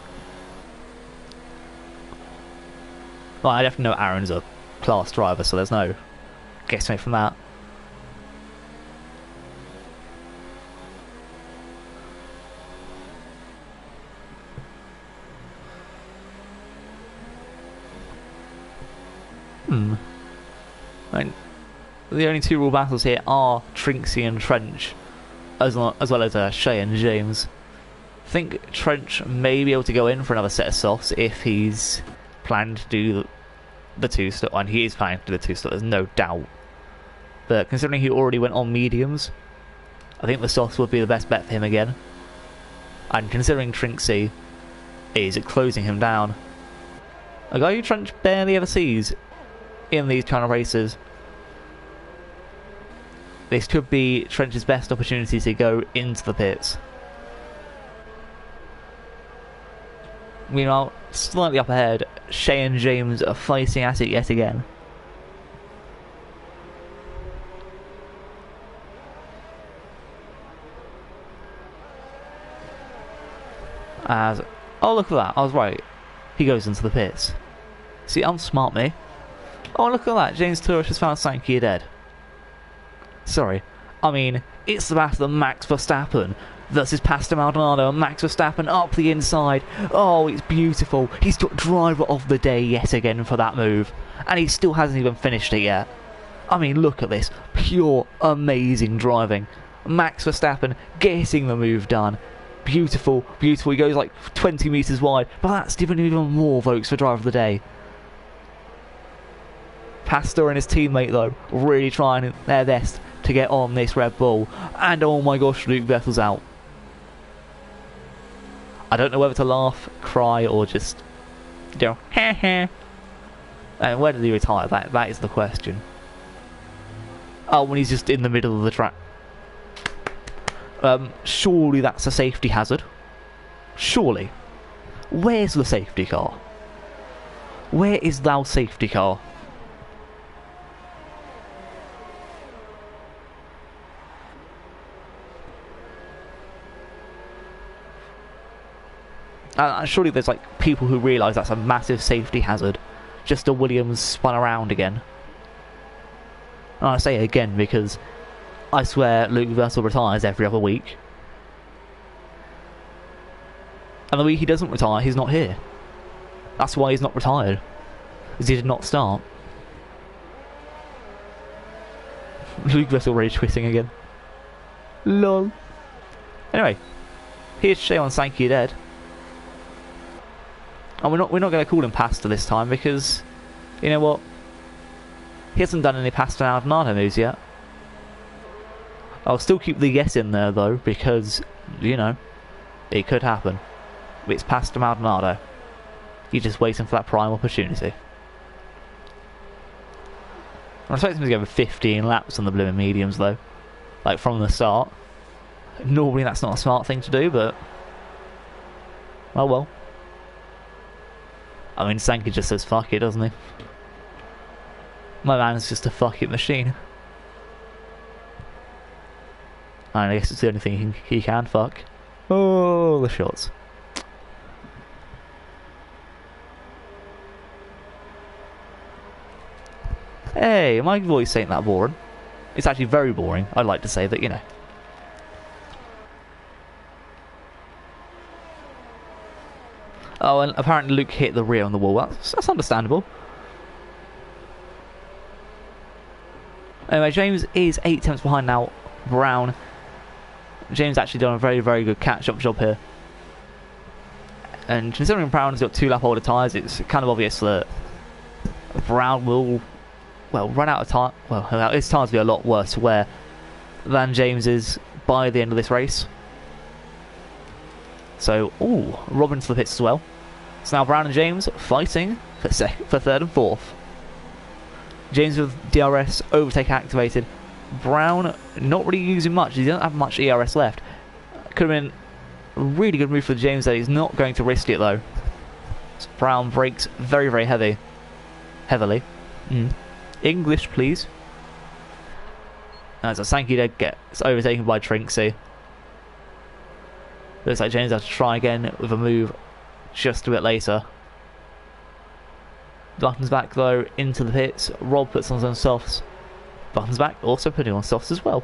Well, I definitely know Aaron's a class driver, so there's no guesstimate from that. I mean, the only two rule battles here are Trinksy and Trench, as well as Shay and James. I think Trench may be able to go in for another set of softs if he's planned to do the two-stop, and he is planning to do the two-stop, there's no doubt. But considering he already went on mediums, I think the softs would be the best bet for him again. And considering Trinksy is closing him down, a guy who Trench barely ever sees in these kind of races, this could be Trench's best opportunity to go into the pits. Meanwhile, slightly up ahead, Shay and James are fighting at it yet again. As, oh look at that, I was right. He goes into the pits. See, I'm smart, me. Oh look at that, James Tourish has found Sankey Dead. Sorry, I mean, it's the battle of Max Verstappen versus Pastor Maldonado, and Max Verstappen up the inside. Oh, it's beautiful. He's got driver of the day yet again for that move, and he still hasn't even finished it yet. I mean, look at this. Pure, amazing driving. Max Verstappen getting the move done. Beautiful, beautiful. He goes like 20 metres wide, but that's given even more votes for driver of the day. Pastor and his teammate, though, really trying their best to get on this Red Bull. And oh my gosh, Luke Vettel's out. I don't know whether to laugh, cry, or just, you know, heh heh. And where did he retire? That is the question. Oh, when he's just in the middle of the track. Surely that's a safety hazard. Surely. Where's the safety car? Where is thou safety car? Surely there's like people who realise that's a massive safety hazard. Just a Williams spun around again. And I say again because I swear Luke Russell retires every other week. And the week he doesn't retire, he's not here. That's why he's not retired. Because he did not start. Luke Russell rage quitting again. LOL. Anyway, here's Shay on Thank You Dead. And we're not going to call him Pasta this time because, you know what? He hasn't done any Pasta Maldonado moves yet. I'll still keep the yes in there though because, you know, it could happen. It's Pasta Maldonado. You're just waiting for that prime opportunity. I'm expecting him to go over 15 laps on the blooming mediums though. Like from the start. Normally that's not a smart thing to do, but oh well. I mean, Sankey just says fuck it, doesn't he? My man's just a fuck it machine. And I guess it's the only thing he can fuck. Oh, the shots. Hey, my voice ain't that boring. It's actually very boring. I'd like to say that, you know. Oh, and apparently Luke hit the rear on the wall. That's understandable. Anyway, James is 8 tenths behind now. Brown. James actually done a very, very good catch-up job here. And considering Brown's got 2 lap older tyres, it's kind of obvious that Brown will, well, run out of time. Well, his tyres will be a lot worse to wear than James is by the end of this race. So, ooh, Robin to the pits as well. So now Brown and James fighting for third and fourth. James with DRS overtake activated. Brown not really using much. He doesn't have much ERS left. Could have been a really good move for James there. He's not going to risk it though. So Brown brakes very, very heavily. English, please. As a Sankey Dead gets overtaken by Trinksy. Looks like James has to try again with a move just a bit later. Buttons back though into the pits. Rob puts on some softs. Buttons back also putting on softs as well.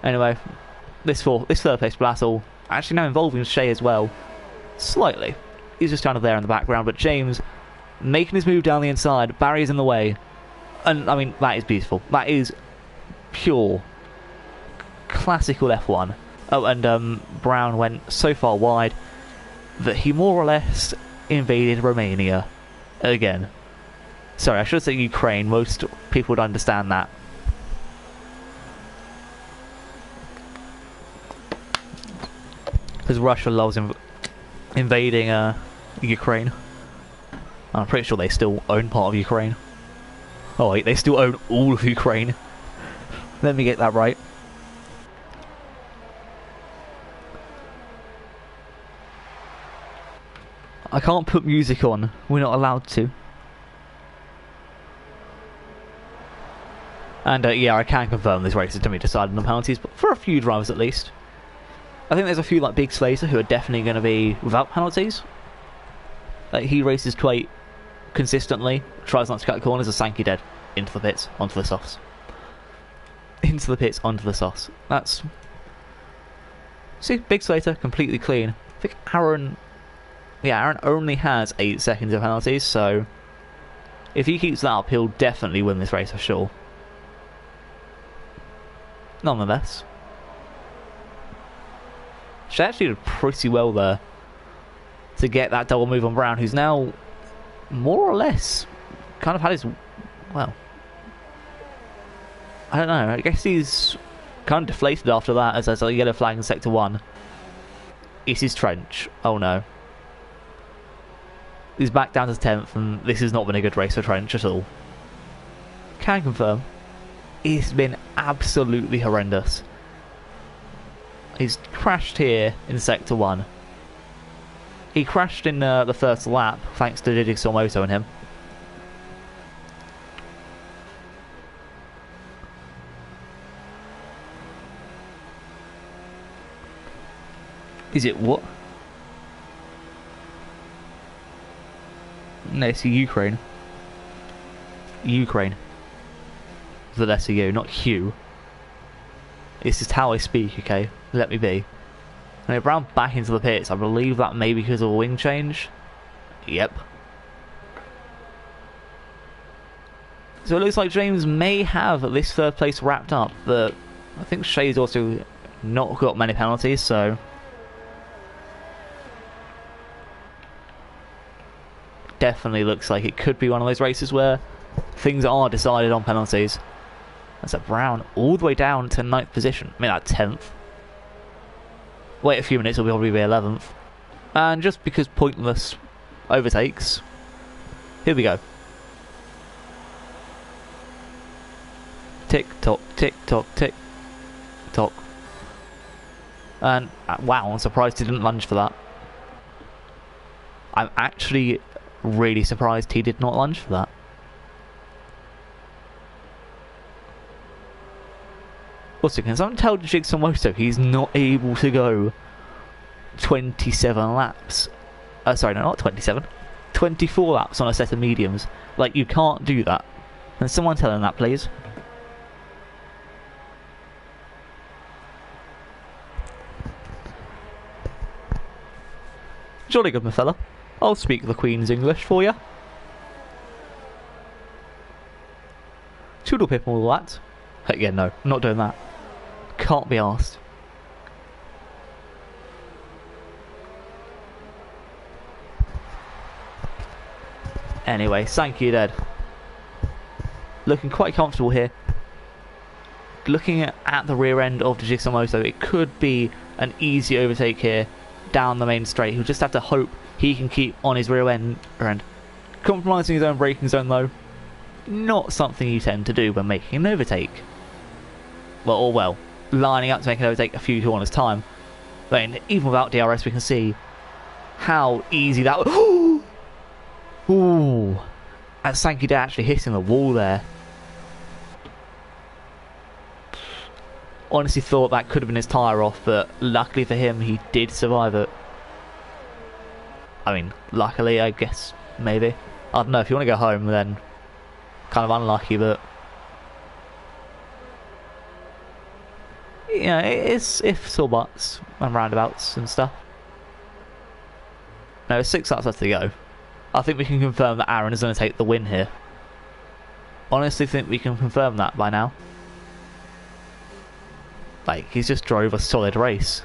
Anyway, this third place battle actually now involving Shay as well. Slightly. He's just kind of there in the background, but James making his move down the inside, barriers in the way. And I mean, that is beautiful. That is pure classical F1. Oh, and Brown went so far wide that he more or less invaded Romania again. Sorry, I should say Ukraine. Most people would understand that. Because Russia loves invading Ukraine. I'm pretty sure they still own part of Ukraine. Oh wait, they still own all of Ukraine. Let me get that right. I can't put music on. We're not allowed to. And yeah, I can confirm this race is to be decided on penalties, but for a few drivers at least. I think there's a few like Big Slater who are definitely going to be without penalties. Like, he races quite consistently, tries not to cut corners, as Sankey Dead into the pits, onto the softs. Into the pits, onto the softs. That's... See, Big Slater, completely clean. I think Aaron... Yeah, Aaron only has 8 seconds of penalties, so... If he keeps that up, he'll definitely win this race for sure. Nonetheless... She actually did pretty well there to get that double move on Brown, who's now more or less kind of had his, well, I don't know, I guess he's kind of deflated after that as there's a yellow flag in sector 1. It's his trench. Oh no. He's back down to 10th, and this has not been a good race for Trench at all. Can confirm, it's been absolutely horrendous. He's crashed here in Sector 1. He crashed in the first lap, thanks to Jigsaw Moto and him. Is it what? No, it's Ukraine. Ukraine. The letter U, not Hugh. It's just how I speak, okay? Let me be. And Brown back into the pits. I believe that may be because of a wing change. Yep. So it looks like James may have this third place wrapped up, but I think Shay's also not got many penalties, so definitely looks like it could be one of those races where things are decided on penalties. That's a Brown all the way down to 9th position. I mean, that 10th. Wait a few minutes, it'll probably be 11th. And just because pointless overtakes, here we go. Tick tock, tick tock, tick tock. And wow, I'm surprised he didn't lunge for that. I'm actually really surprised he did not lunge for that. Also, can someone tell Jigsaw Moto he's not able to go 27 laps? Sorry, no, not 27. 24 laps on a set of mediums. Like, you can't do that. Can someone tell him that, please? Jolly good, my fella. I'll speak the Queen's English for you. Toodle pip and all that. Heck yeah, no, I'm not doing that. Can't be asked. Anyway, Sankey dead. Looking quite comfortable here. Looking at the rear end of the Jigsaw Moto, it could be an easy overtake here down the main straight. He'll just have to hope he can keep on his rear end. Compromising his own braking zone though, not something you tend to do when making an overtake. Well, lining up to make an overtake a few corners time. But even without DRS we can see how easy that was. Ooh, and Sankey Dad actually hitting the wall there. Honestly thought that could have been his tyre off, but luckily for him he did survive it. I mean, luckily I guess, maybe. I don't know, if you want to go home then kind of unlucky, but yeah, it's ifs or buts and roundabouts and stuff. No, 6 laps left to go. I think we can confirm that Aaron is going to take the win here. Honestly think we can confirm that by now. Like, he's just drove a solid race.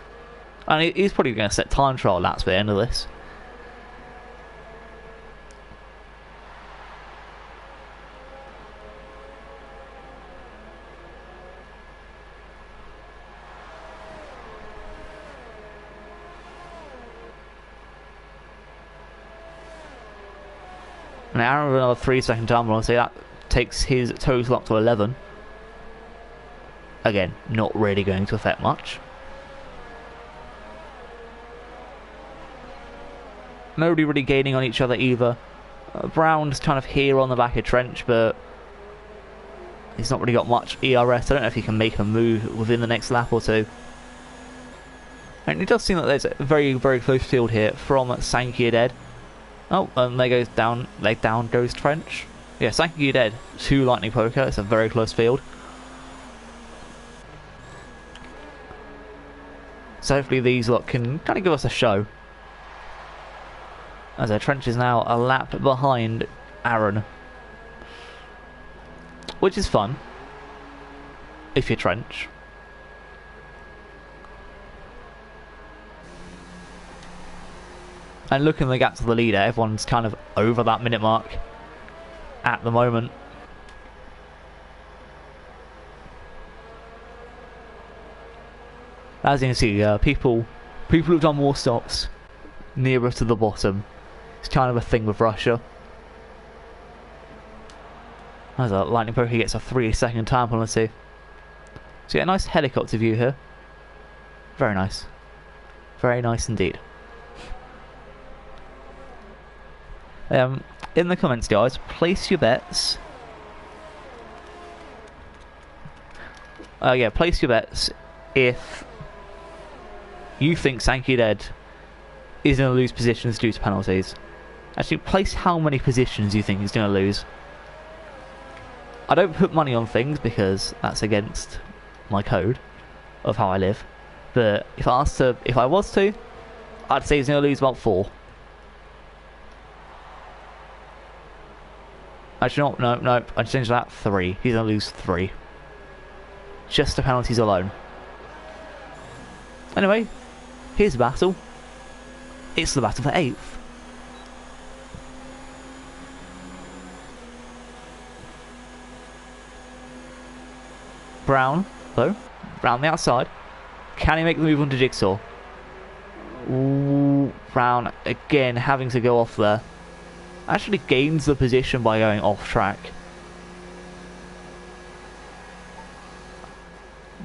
And he's probably going to set time trial laps by the end of this. And Aaron with another 3-second time, I'll say that takes his total up to 11. Again, not really going to affect much. Nobody really gaining on each other either. Brown's kind of here on the back of Trench, but he's not really got much ERS. I don't know if he can make a move within the next lap or two. And it does seem that there's a very, very close field here from Sankey dead. Oh, and there goes down, leg down goes Trench. Yeah, Sankey dead to Lightning Poker. It's a very close field. So hopefully these lot can kind of give us a show. As our Trench is now a lap behind Aaron. Which is fun. If you're Trench. And looking at the gap to the leader, everyone's kind of over that minute mark at the moment. As you can see, people have done more stops nearer to the bottom. It's kind of a thing with Russia. As a Lightning Poker gets a 3-second time penalty. So yeah, a nice helicopter view here. Very nice. Very nice indeed. In the comments, guys, place your bets. Yeah, place your bets if you think Sankey Dead is going to lose positions due to penalties. Actually, place how many positions you think he's going to lose. I don't put money on things because that's against my code of how I live. But if I was to, I'd say he's going to lose about 4. Actually, no, I'd change that 3. He's going to lose 3. Just the penalties alone. Anyway, here's the battle. It's the battle for 8th. Brown, though. Brown the outside. Can he make the move onto Jigsaw? Ooh, Brown again having to go off there. Actually gains the position by going off track.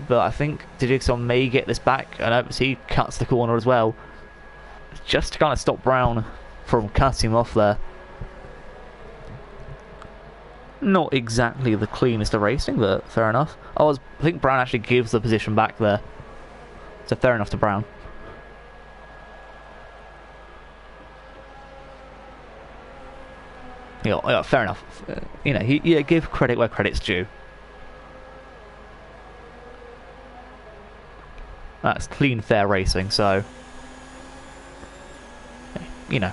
But I think Jigsaw may get this back. And as he cuts the corner as well. Just to kind of stop Brown from cutting him off there. Not exactly the cleanest of racing, but fair enough. I think Brown actually gives the position back there. So fair enough to Brown. Yeah, fair enough. You know, you give credit where credit's due. That's clean, fair racing, so... You know.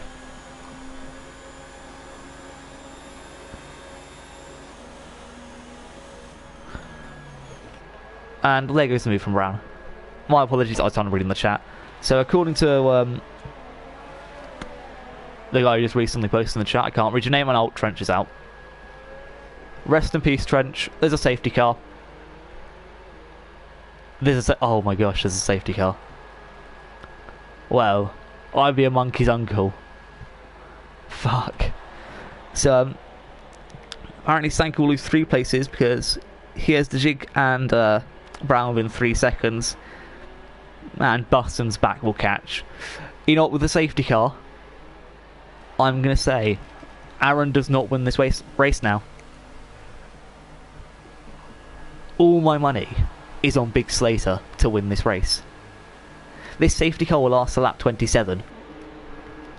And there goes the move from Brown. My apologies, I was trying to read in the chat. So according to the guy who just recently posted in the chat, I can't read your name, and Alt Trench is out. Rest in peace, Trench. There's a safety car. Oh my gosh, there's a safety car. Well, I'd be a monkey's uncle. Fuck. So, apparently Sank will lose 3 places because he has the Jig and Brown within 3 seconds. And Buston's back will catch. You know what, with the safety car, I'm going to say Aaron does not win this race now. All my money is on Big Slater to win this race. This safety car will last to lap 27.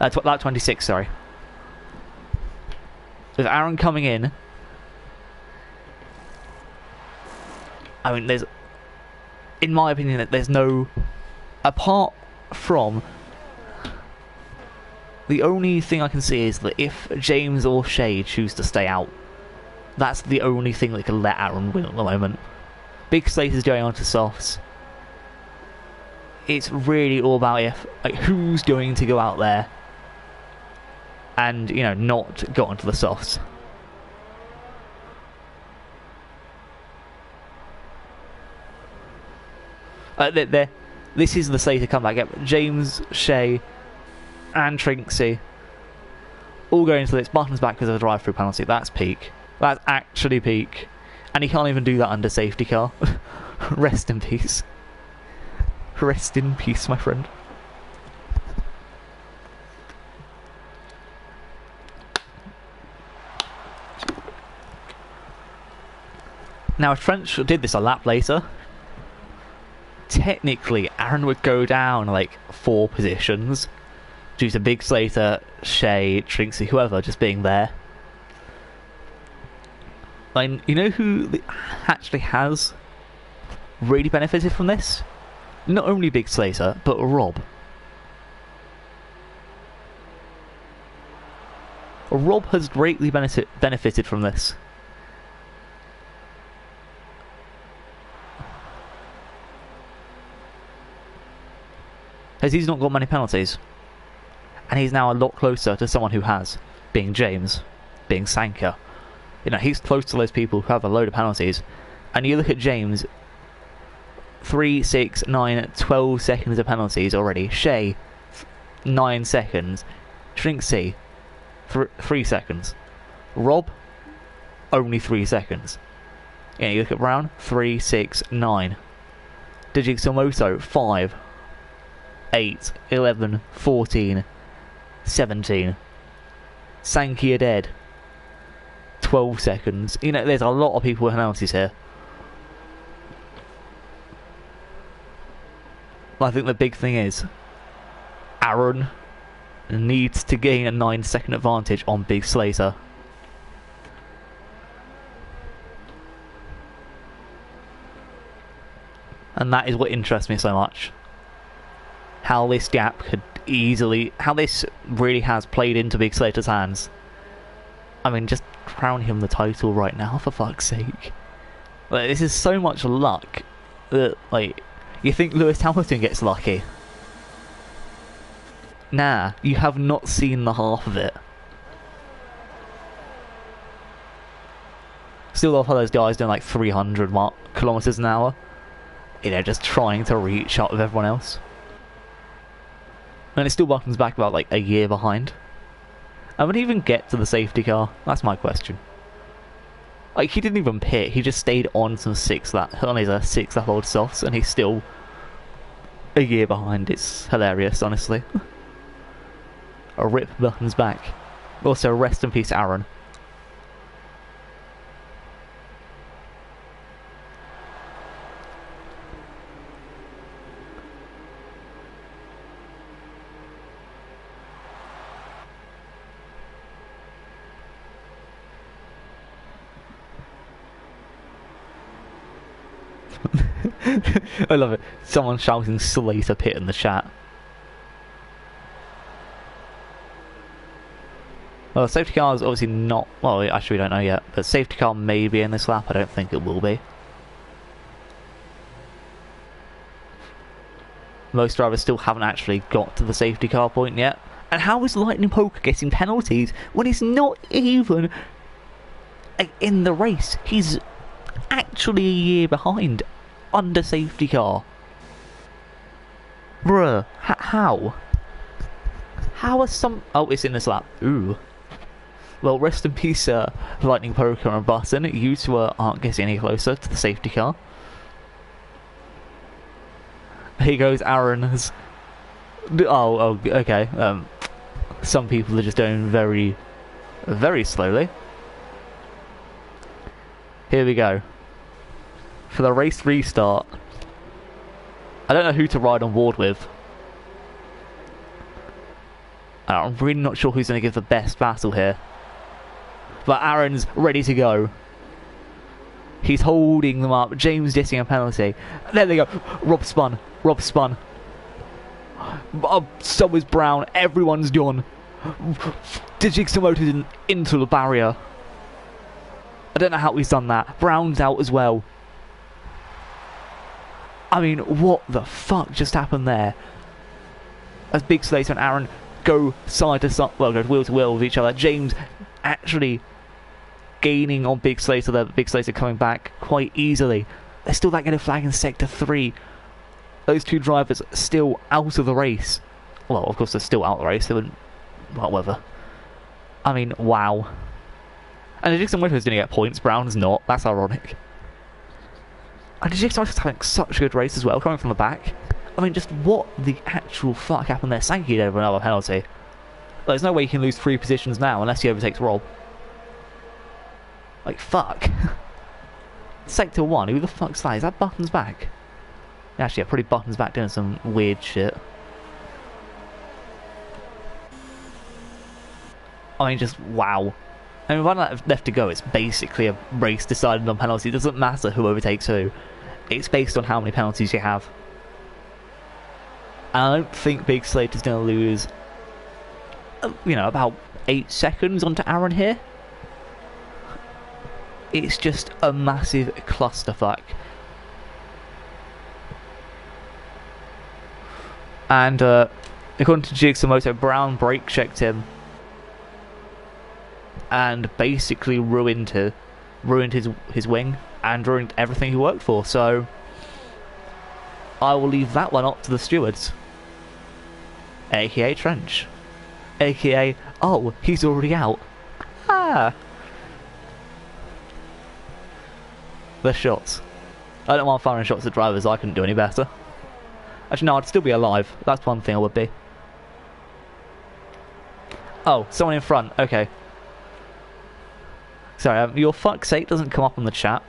Lap 26, sorry. With Aaron coming in, I mean, there's, in my opinion, there's no, apart from, the only thing I can see is that if James or Shay choose to stay out, that's the only thing that can let Aaron win at the moment. Big Slater's going on to softs. It's really all about who's going to go out there and, you know, not go onto the softs. This is the Slater comeback. Yep. James, Shay, and Trinksy all going into this. Button's back because of the drive-through penalty. That's peak. That's actually peak. And he can't even do that under safety car. Rest in peace. Rest in peace, my friend. Now, if Trench did this a lap later, technically Aaron would go down like 4 positions due to Big Slater, Shay, Trinksy, whoever just being there. Like, you know who actually has really benefited from this? Not only Big Slater, but Rob. Rob has greatly benefited from this. As he's not got many penalties. And he's now a lot closer to someone who has, being James, being Sanka. You know, he's close to those people who have a load of penalties. And you look at James, 3, 6, 9, 12 seconds of penalties already. Shay, 9 seconds. Trinksy, 3 seconds. Rob, only 3 seconds. Yeah, you look at Brown, 3, 6, 9. Digigsomoto, 5. 8, 11, 14, 17. Sankey are dead. 12 seconds. You know, there's a lot of people with penalties here. I think the big thing is Aaron needs to gain a 9-second advantage on Big Slater. And that is what interests me so much. How this gap could easily... how this really has played into Big Slater's hands. I mean, just crown him the title right now, for fuck's sake. Like, this is so much luck that, like, you think Lewis Hamilton gets lucky. Nah, you have not seen the half of it. Still love how those guys doing like 300 kilometers an hour. You know, just trying to reach up with everyone else. And it still buttons back about like a year behind. And would he even get to the safety car? That's my question. Like, he didn't even pit, he just stayed on some 6-lap, on his 6-lap old softs, and he's still a year behind. It's hilarious, honestly. A rip buttons back. Also, rest in peace, Aaron. I love it. Someone shouting Slater Pit in the chat. Well, safety car is obviously not... well, actually we don't know yet. But safety car may be in this lap. I don't think it will be. Most drivers still haven't actually got to the safety car point yet. And how is Lightning Poker getting penalties when he's not even in the race? He's actually a year behind under safety car. Bruh, how? How are some... oh, it's in this lap. Ooh. Well, rest in peace, Lightning Poker and Button. You two aren't getting any closer to the safety car. Here goes Aaron's... oh, okay. Some people are just going very, very slowly. Here we go. For the race restart. I don't know who to ride on board with. I'm really not sure who's going to give the best battle here. But Aaron's ready to go. He's holding them up. James getting a penalty. There they go. Rob spun. Rob spun. So is Brown. Everyone's gone. Digig's motored into the barrier. I don't know how he's done that. Brown's out as well. I mean, what the fuck just happened there? As Big Slater and Aaron go side to side, well, go wheel to wheel with each other. James actually gaining on Big Slater there, but Big Slater coming back quite easily. They're still that getting a flag in Sector 3. Those two drivers still out of the race. Well, of course, they're still out of the race. They wouldn't... well, whatever. I mean, wow. And Diggs and Winter's going to get points. Brown's not. That's ironic. And Diggs is having such a good race as well, coming from the back. I mean, just what the actual fuck happened there? Sankey over another penalty. Well, there's no way he can lose 3 positions now unless he overtakes Rob. Like, fuck. Sector 1, who the fuck's that? Is that Buttons back? Actually, yeah, probably Buttons back doing some weird shit. I mean, just wow. I mean, one left to go, it's basically a race decided on penalty. It doesn't matter who overtakes who. It's based on how many penalties you have. And I don't think Big Slater's going to lose, you know, about 8 seconds onto Aaron here. It's just a massive clusterfuck. And according to Jigsamoto, Brown brake checked him and basically ruined his wing and ruined everything he worked for. So I will leave that one up to the stewards, aka Trench, aka oh, he's already out. Ah, the shots. I don't mind firing shots at drivers. I couldn't do any better. Actually, no, I'd still be alive. That's one thing I would be. Oh, someone in front. Okay. Sorry, your fuck's sake doesn't come up on the chat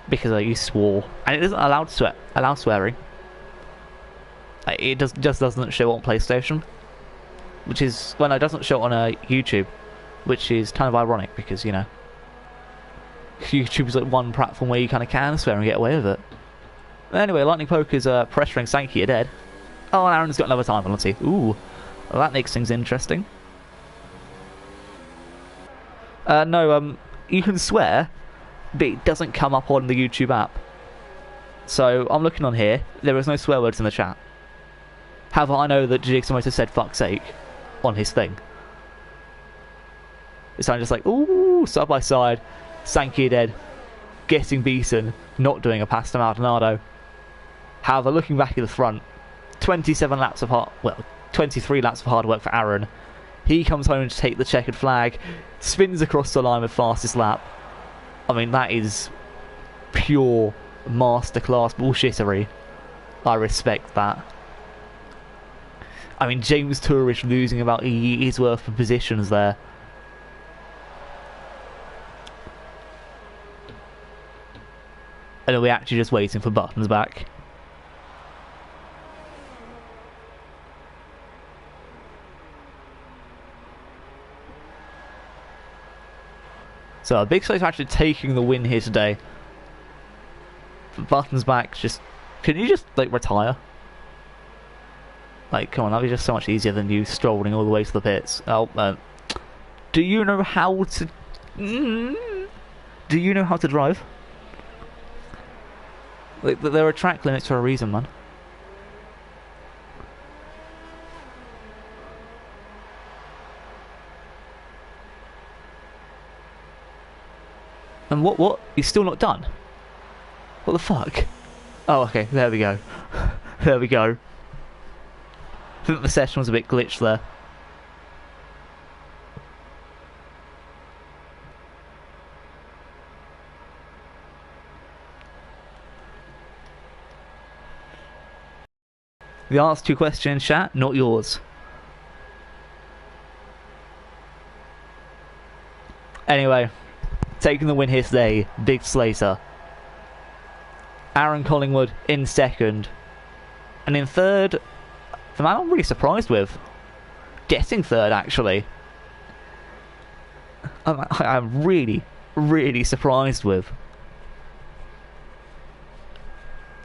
because you swore, and it doesn't allow swearing. It just doesn't show on PlayStation, which is, well, no, it doesn't show on YouTube, which is kind of ironic because, you know, YouTube is like one platform where you kind of can swear and get away with it. Anyway, Lightning Poke is pressuring Sankey, you're dead. Oh, and Aaron's got another time penalty. Ooh, well, that makes things interesting. No, you can swear, but it doesn't come up on the YouTube app. So, I'm looking on here, there is no swear words in the chat. However, I know that Jigsaw Motor said fuck's sake on his thing. It's kind of just like, ooh, side by side, Sankey dead, getting beaten, not doing a pass to Maldonado. However, looking back at the front, 23 laps of hard work for Aaron. He comes home to take the checkered flag, spins across the line with fastest lap. I mean, that is pure masterclass bullshittery. I respect that. I mean, James Tourish losing about a year's worth of positions there. And are we actually just waiting for Buttons back? So, Big Slay's actually taking the win here today. Buttons back, can you just, like, retire? Like, come on, that'd be just so much easier than you strolling all the way to the pits. Oh, do you know how to... Do you know how to drive? Like, there are track limits for a reason, man. And what? You're still not done? What the fuck? Oh, okay, there we go. There we go. I think the session was a bit glitched there. The answer to your question, chat, not yours. Anyway, taking the win here today, Big Slater. Aaron Collingwood in second. And in third, the man I'm really surprised with. Getting third, actually. I'm really, really surprised with.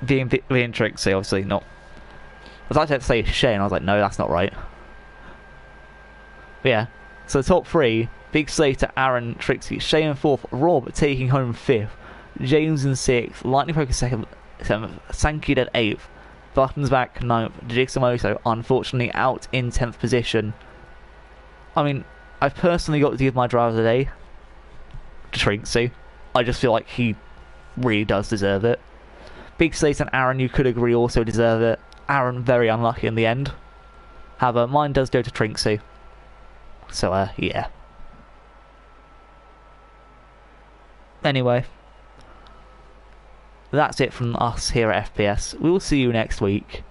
Being Trixie, obviously not. I was about to say Shane, I was like, no, that's not right. But yeah, so the top three, Big Slater, Aaron, Trixie, Shane in fourth, Rob taking home fifth, James in sixth, Lightning Poker seventh, Sankey at eighth, Buttons back ninth, Jigsaw Moto unfortunately out in 10th position. I mean, I've personally got to give my driver of the day to Trixie. I just feel like he really does deserve it. Big Slater and Aaron, you could agree, also deserve it. Aaron, very unlucky in the end. However, mine does go to Trixie. So, yeah. Anyway, that's it from us here at FPS. We will see you next week.